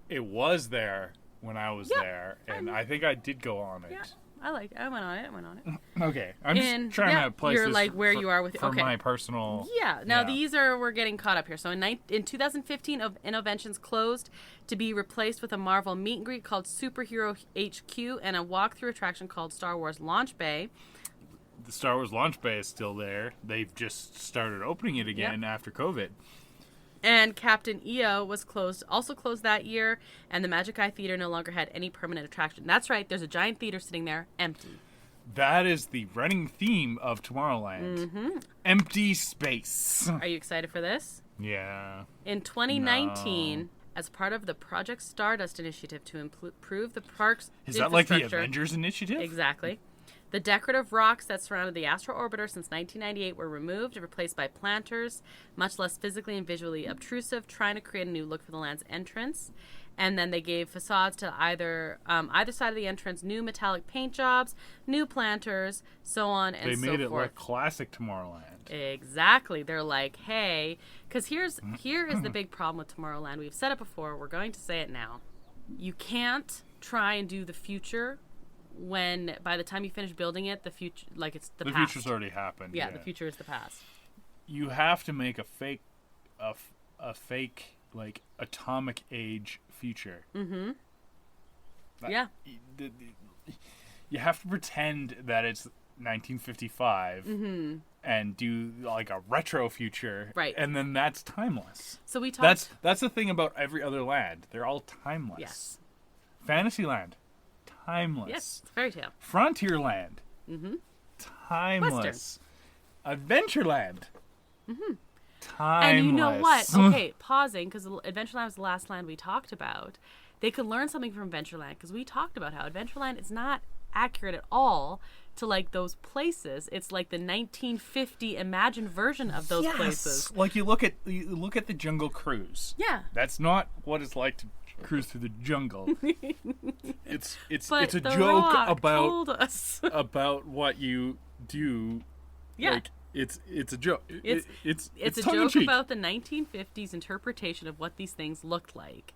it was there when I was there, and I think I did go on it. Yeah, I went on it. Okay, I'm just trying to place you're this like where you are with for my personal... Yeah, now we're getting caught up here. So in 2015, Innoventions closed to be replaced with a Marvel meet and greet called Superhero HQ and a walkthrough attraction called Star Wars Launch Bay. The Star Wars Launch Bay is still there. They've just started opening it again after COVID. And Captain EO was also closed that year, and the Magic Eye Theater no longer had any permanent attraction. That's right, there's a giant theater sitting there, empty. That is the running theme of Tomorrowland. Mm-hmm. Empty space. Are you excited for this? Yeah. In 2019, as part of the Project Stardust initiative to improve the park's infrastructure... Is that like the Avengers initiative? Exactly. The decorative rocks that surrounded the Astro Orbiter since 1998 were removed and replaced by planters, much less physically and visually obtrusive, trying to create a new look for the land's entrance. And then they gave facades to either side of the entrance new metallic paint jobs, new planters, so on and so forth. They made it look classic Tomorrowland. Exactly. They're like, hey, because here is the big problem with Tomorrowland. We've said it before. We're going to say it now. You can't try and do the future when by the time you finish building it, the future, like it's the past. The future's already happened. Yeah, the future is the past. You have to make a fake like atomic age future. Mm-hmm. Yeah. You have to pretend that it's 1955 and do like a retro future, right? And then that's timeless. So we talked. That's the thing about every other land; they're all timeless. Yes. Fantasyland, timeless. Yes, it's fairy tale. Frontierland, timeless. Western. Adventureland, timeless. And you know what? Okay, pausing because Adventureland was the last land we talked about. They could learn something from Adventureland because we talked about how Adventureland is not accurate at all to like those places. It's like the 1950 imagined version of those places. Like you look at the Jungle Cruise. Yeah. That's not what it's like to cruise through the jungle. It's but a The joke Rock about told us. about what you do. Yeah. Like, it's a joke. It's a joke tongue-in-cheek. about the 1950s interpretation of what these things looked like.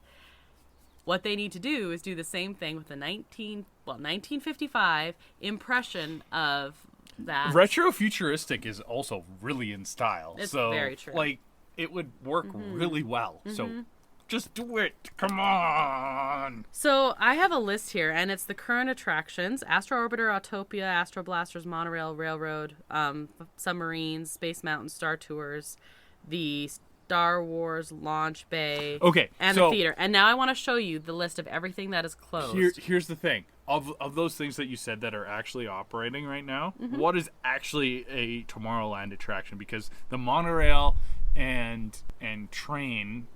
What they need to do is do the same thing with the 1955 impression of that. Retro-futuristic is also really in style. It's so, very true. Like, it would work really well. So, just do it. Come on. So I have a list here, and it's the current attractions: Astro Orbiter, Autopia, Astro Blasters, Monorail, Railroad, Submarines, Space Mountain, Star Tours, the Star Wars Launch Bay, and the theater. And now I want to show you the list of everything that is closed. Here's the thing. Of those things that you said that are actually operating right now, what is actually a Tomorrowland attraction? Because the monorail and train,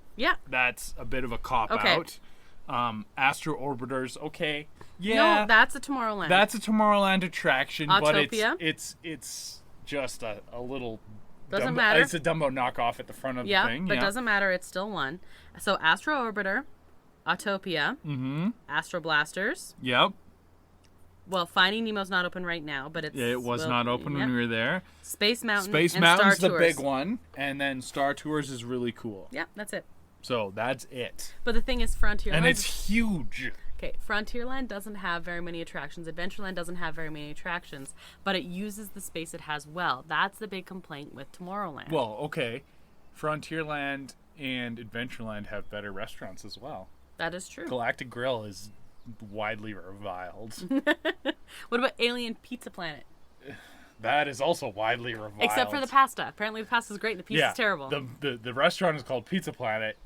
that's a bit of a cop-out. Astro Orbiters, okay. Yeah. No, that's a Tomorrowland. That's a Tomorrowland attraction, Autopia. but it's just a little... Doesn't matter. It's a Dumbo knockoff at the front of the thing. But doesn't matter. It's still one. So Astro Orbiter, Autopia, Astro Blasters. Yep. Well, Finding Nemo's not open right now, but it was not open when we were there. Space Mountain. Space and Mountain's Star the Tours. big one, and then Star Tours is really cool. Yeah, that's it. So that's it. But the thing is, Frontierland. And it's huge. Okay, Frontierland doesn't have very many attractions. Adventureland doesn't have very many attractions, but it uses the space it has well. That's the big complaint with Tomorrowland. Well, okay. Frontierland and Adventureland have better restaurants as well. That is true. Galactic Grill is widely reviled. What about Alien Pizza Planet? That is also widely reviled. Except for the pasta. Apparently the pasta's great and the pizza's terrible. The restaurant is called Pizza Planet.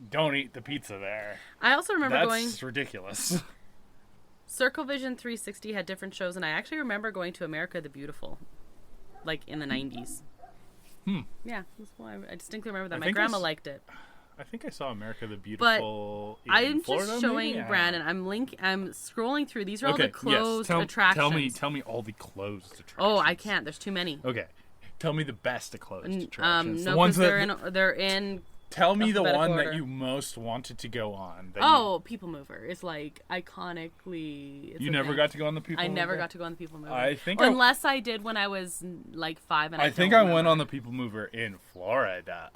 Don't eat the pizza there. I also remember That's ridiculous. Circle Vision 360 had different shows, and I actually remember going to America the Beautiful, like in the 90s. Yeah, that's why I distinctly remember that. My grandma liked it. I think I saw America the Beautiful in I'm Florida, just showing maybe? Brandon. I'm scrolling through. These are all the closed attractions. Tell me all the closed attractions. Oh, I can't. There's too many. Okay. Tell me the best closed attractions. No, because they're in. Tell me the one order. that you most wanted to go on. People Mover. It's like iconically. You never got to go on the People Mover? I never got to go on the People Mover. Unless I did when I was like 5 and I think I went on the People Mover in Florida.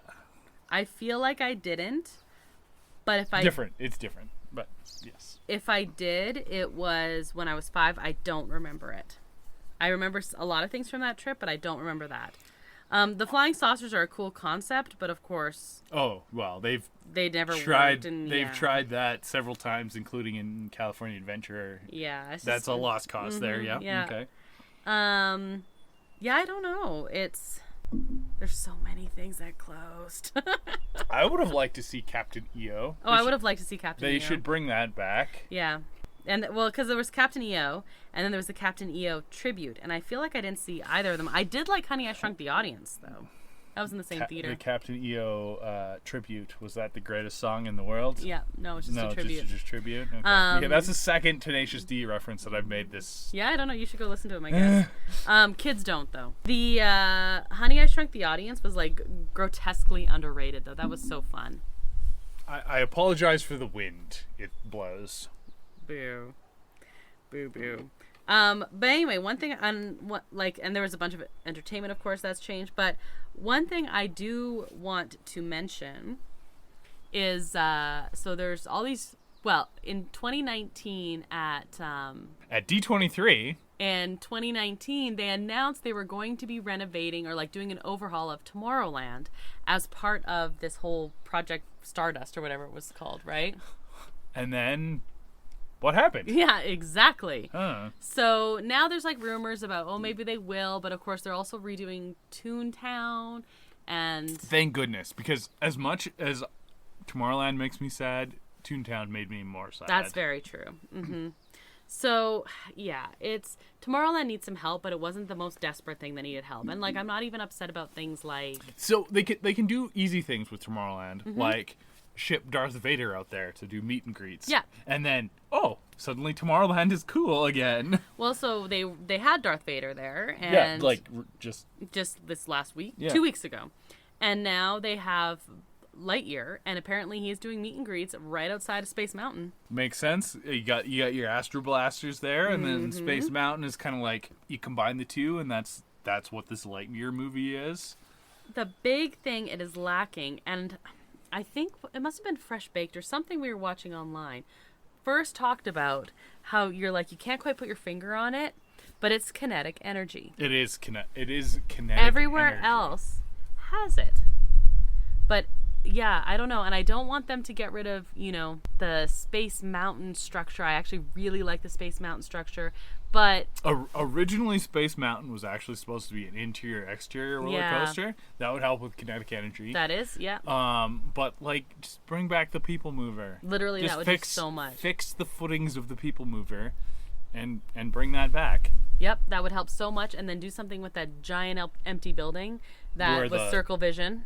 I feel like I didn't, but if I it's different, but yes. If I did, it was when I was 5. I don't remember it. I remember a lot of things from that trip, but I don't remember that. The flying saucers are a cool concept, but of course. Oh well, they never tried. They've tried that several times, including in California Adventure. Yeah, that's a lost cause there. Yeah. Yeah. Okay. Yeah, I don't know. There's so many things that closed. I would have liked to see Captain EO. I would have liked to see Captain EO. They should bring that back. Yeah. And because there was Captain EO, and then there was the Captain EO tribute, and I feel like I didn't see either of them. I did like Honey, I Shrunk the Audience, though. That was in the same theater. The Captain EO tribute, was that the greatest song in the world? Yeah, no, it's just a tribute. Just tribute. Okay. Yeah, that's the second Tenacious D reference that I've made this. Yeah, I don't know. You should go listen to him, I guess. Kids don't though. The Honey, I Shrunk the Audience was like grotesquely underrated though. That was so fun. I apologize for the wind. It blows. Boo. Boo boo. But anyway, one thing and there was a bunch of entertainment, of course, that's changed. But one thing I do want to mention is so there's all these. Well, in 2019 at D23. In 2019, they announced they were going to be renovating or like doing an overhaul of Tomorrowland as part of this whole Project Stardust or whatever it was called, right? And then. What happened? Yeah, exactly. Huh. So now there's like rumors about, maybe they will, but of course they're also redoing Toontown and... Thank goodness, because as much as Tomorrowland makes me sad, Toontown made me more sad. That's very true. Mm-hmm. So, yeah, Tomorrowland needs some help, but it wasn't the most desperate thing that needed help. And, I'm not even upset about things like... So they can do easy things with Tomorrowland, like... ship Darth Vader out there to do meet and greets. Yeah. And then, suddenly Tomorrowland is cool again. Well, so they had Darth Vader there. And just this last week. Yeah. 2 weeks ago. And now they have Lightyear, and apparently he's doing meet and greets right outside of Space Mountain. Makes sense. You got your Astro Blasters there, and then Space Mountain is kind of like, you combine the two, and that's that's what this Lightyear movie is. The big thing it is lacking, and I think it must have been Fresh Baked or something we were watching online, first talked about how you're like, you can't quite put your finger on it, but it's kinetic energy. It is kinetic Everywhere energy. else has it. But yeah, I don't know. And I don't want them to get rid of, the Space Mountain structure. I actually really like the Space Mountain structure. But originally, Space Mountain was actually supposed to be an interior-exterior roller coaster. That would help with kinetic energy. That is, yeah. But just bring back the People Mover. Literally, just that would do so much. Fix the footings of the People Mover, and bring that back. Yep, that would help so much. And then do something with that giant empty building that was Circle Vision.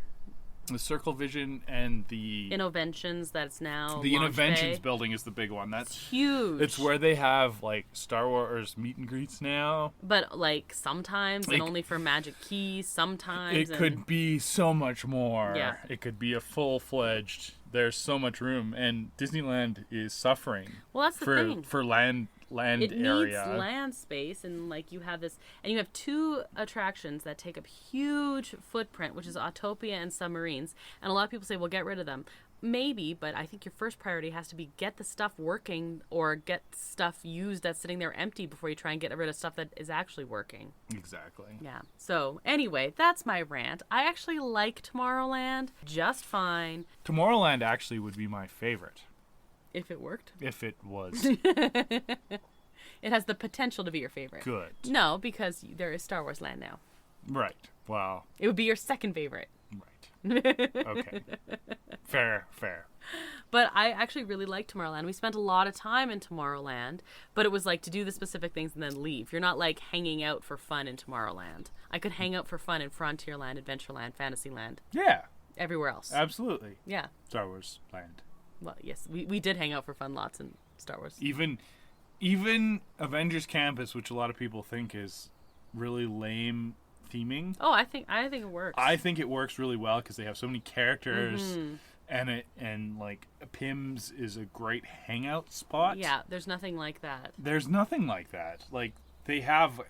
The Circle Vision and the Innoventions that's now the Launch Innoventions Bay. building is the big one. That's huge. It's where they have Star Wars meet and greets now. But sometimes and only for Magic Keys. Sometimes it could be so much more. Yeah. It could be a full-fledged. There's so much room, and Disneyland is suffering. Well, that's the thing. For land it area. Needs land space, and you have this, and you have two attractions that take up huge footprint, which is Autopia and Submarines. And a lot of people say, well, get rid of them. Maybe, but I think your first priority has to be get the stuff working or get stuff used that's sitting there empty before you try and get rid of stuff that is actually working. Exactly. Yeah. So anyway, that's my rant. I actually like Tomorrowland just fine. Tomorrowland actually would be my favorite. If it worked. If it was. It has the potential to be your favorite. Good. No, because there is Star Wars Land now. Right. Wow. It would be your second favorite. Right. Okay. Fair. But I actually really like Tomorrowland. We spent a lot of time in Tomorrowland, but it was to do the specific things and then leave. You're not hanging out for fun in Tomorrowland. I could hang out for fun in Frontierland, Adventureland, Fantasyland. Yeah. Everywhere else. Absolutely. Yeah. Star Wars Land. Well, yes, we did hang out for fun lots in Star Wars. Even Avengers Campus, which a lot of people think is really lame theming. Oh, I think it works. I think it works really well because they have so many characters, and Pim's is a great hangout spot. Yeah, there's nothing like that. There's nothing like that. They have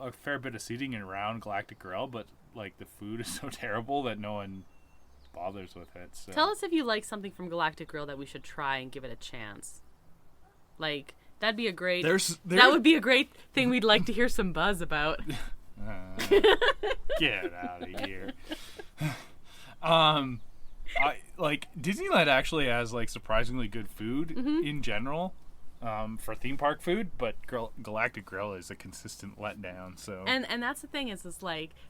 a fair bit of seating around Galactic Grill, but the food is so terrible that no one bothers with it. So. Tell us if you like something from Galactic Grill that we should try and give it a chance. That'd be a great. That would be a great thing. We'd like to hear some buzz about. Get out of here. Disneyland actually has surprisingly good food in general. For theme park food, but Galactic Grill is a consistent letdown. So and that's the thing is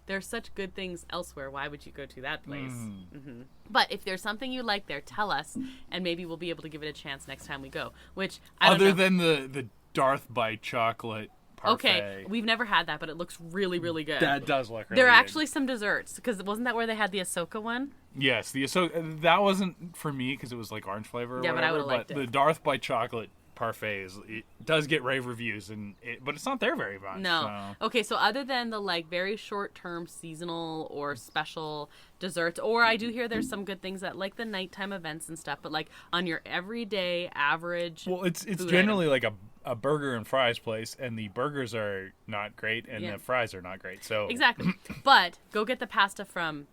there's such good things elsewhere. Why would you go to that place? Mm-hmm. But if there's something you like there, tell us, and maybe we'll be able to give it a chance next time we go. Which other than the Darth by chocolate parfait. Okay, we've never had that, but it looks really, really good. That does look really There are good. actually some desserts, because wasn't that where they had the Ahsoka one? Yes, the Ahsoka. That wasn't for me because it was orange flavor. Or yeah, whatever, but I would have liked it. The Darth by chocolate parfait it does get rave reviews, but it's not there very much. No. So. Okay, so other than the very short-term seasonal or special desserts, or I do hear there's some good things at the nighttime events and stuff, but on your everyday average. Well, it's generally a burger and fries place, and the burgers are not great, and the fries are not great. So exactly, but go get the pasta from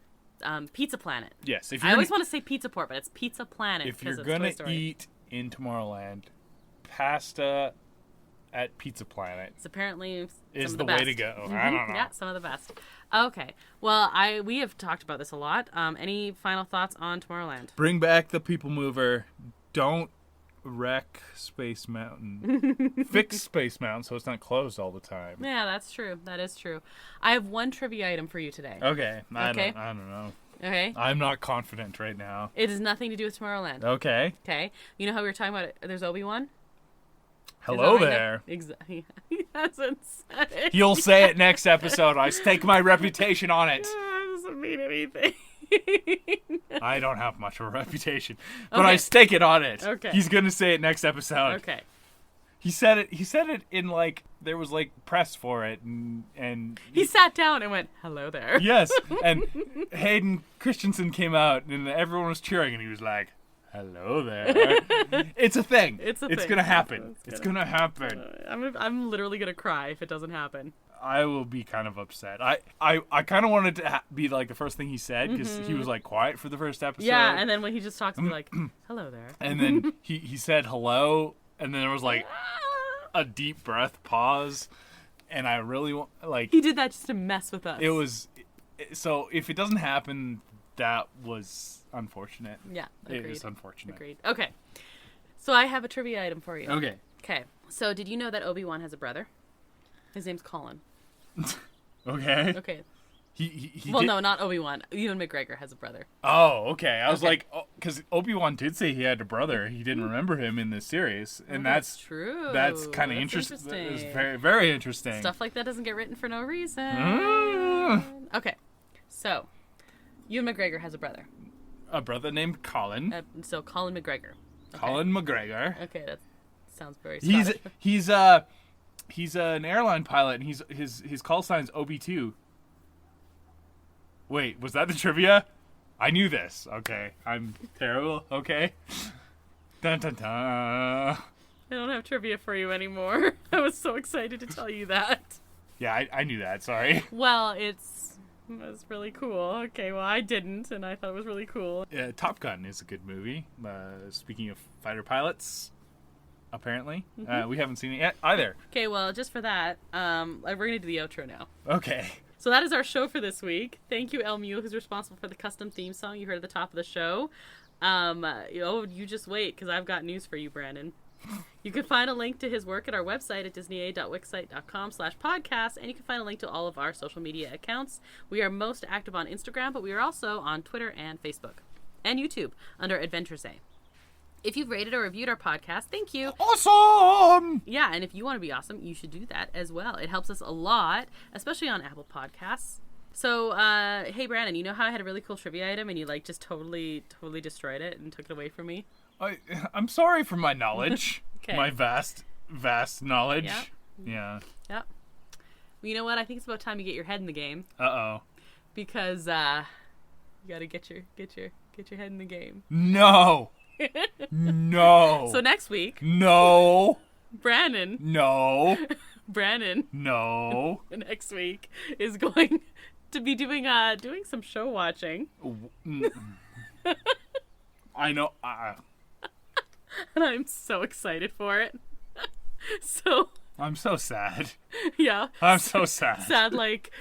Pizza Planet. Yes, I always want to say Pizza Port, but it's Pizza Planet. If you're gonna eat in Tomorrowland, pasta at Pizza Planet it's apparently is the way best. to go. Mm-hmm. I don't know. Yeah, some of the best. Okay, well, we have talked about this a lot. Any final thoughts on Tomorrowland? Bring back the People Mover. Don't wreck Space Mountain. Fix Space Mountain so it's not closed all the time. Yeah, that's true. That is true. I have one trivia item for you today. Okay. I don't know. Okay. I'm not confident right now. It has nothing to do with Tomorrowland. Okay. You know how we were talking about it? There's Obi-Wan? Hello there. Exactly. He hasn't said it. You'll say it next episode. I stake my reputation on it. That doesn't mean anything. I don't have much of a reputation, but I stake it on it. Okay. He's gonna say it next episode. Okay. He said it in there was press for it, and he sat down and went, "Hello there." Yes, and Hayden Christensen came out, and everyone was cheering, and he was like, "Hello there." It's a thing. It's gonna happen. It's gonna happen. I'm literally gonna cry if it doesn't happen. I will be kind of upset. I kind of wanted to be like the first thing he said because he was like quiet for the first episode. Yeah, and then when he just talks to me like, hello there. And then he said hello, and then there was like a deep breath pause, and I really want like he did that just to mess with us. it was so if it doesn't happen, that was unfortunate. Yeah, agreed. It was unfortunate. Agreed. Okay, so I have a trivia item for you. Okay. Okay. So did you know that Obi-Wan has a brother? His name's Colin. Okay. Okay. He Well, did... no, not Obi-Wan. Ewan McGregor has a brother. Oh, okay. I was Okay. like, because Obi-Wan did say he had a brother. He didn't remember him in this series, and that's true. That's kind of interesting. It's very, very interesting. Stuff like that doesn't get written for no reason. Ah. Okay. So, Ewan McGregor has a brother. A brother named Colin. So Colin McGregor. Okay. Colin McGregor. Okay, that sounds very Scottish. He's an airline pilot, and his call sign's OB2. Wait, was that the trivia? I knew this. Okay, I'm terrible. Okay. Dun dun dun. I don't have trivia for you anymore. I was so excited to tell you that. Yeah, I knew that. Sorry. Well, it was really cool. Okay, well, I didn't, and I thought it was really cool. Top Gun is a good movie. Speaking of fighter pilots, apparently. We haven't seen it yet either. Okay, well, just for that, we're going to do the outro now. Okay. So that is our show for this week. Thank you, El Mule, who's responsible for the custom theme song you heard at the top of the show. You just wait, because I've got news for you, Brandon. You can find a link to his work at our website at disneya.wixsite.com/podcast, and you can find a link to all of our social media accounts. We are most active on Instagram, but we are also on Twitter and Facebook and YouTube under Adventures A. If you've rated or reviewed our podcast, thank you. Awesome! Yeah, and if you want to be awesome, you should do that as well. It helps us a lot, especially on Apple Podcasts. So, hey, Brandon, you know how I had a really cool trivia item and you, like, just totally destroyed it and took it away from me? I'm sorry for my knowledge. Okay. My vast knowledge. Yeah. Yeah. Yep. Well, you know what? I think it's about time you get your head in the game. Uh-oh. Because, you gotta get your head in the game. No! No! So next week... No! Brandon... No! Brandon... No! Next week is going to be doing some show watching. I know. And I'm so excited for it. So... I'm so sad. Yeah. I'm so sad. Sad like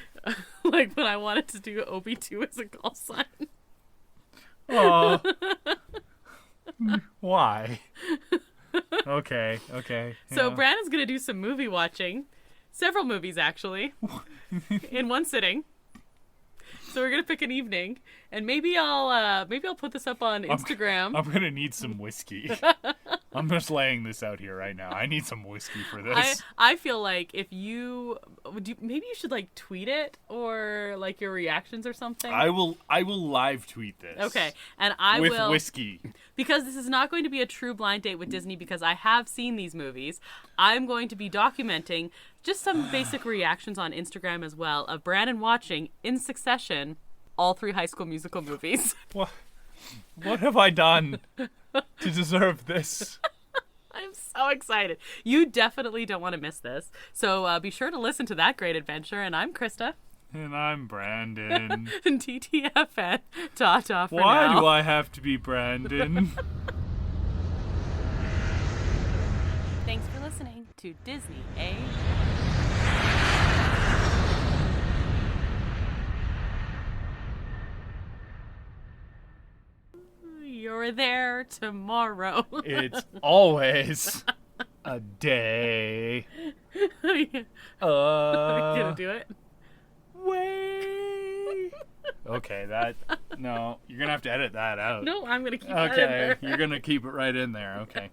when I wanted to do OB2 as a call sign. Oh. Why? Okay. So yeah. Brandon's going to do some movie watching. Several movies, actually. In one sitting. So we're going to pick an evening. And maybe I'll put this up on Instagram. I'm going to need some whiskey. I'm just laying this out here right now. I need some whiskey for this. I feel like if maybe you should like tweet it or like your reactions or something. I will live tweet this. Okay, and I will with whiskey, because this is not going to be a true blind date with Disney because I have seen these movies. I'm going to be documenting just some basic reactions on Instagram as well of Brandon watching in succession all 3 High School Musical movies. What have I done to deserve this? I'm so excited. You definitely don't want to miss this. So be sure to listen to that great adventure. And I'm Krysta. And I'm Brandon. And TTFN. Ta-ta for Why now. do I have to be Brandon? Thanks for listening to Disney, eh? You're there tomorrow. It's always a day. Are you gonna do it? Way. Okay, no, you're gonna have to edit that out. No, I'm gonna keep that in Okay, there. you're gonna keep it right in there. Okay.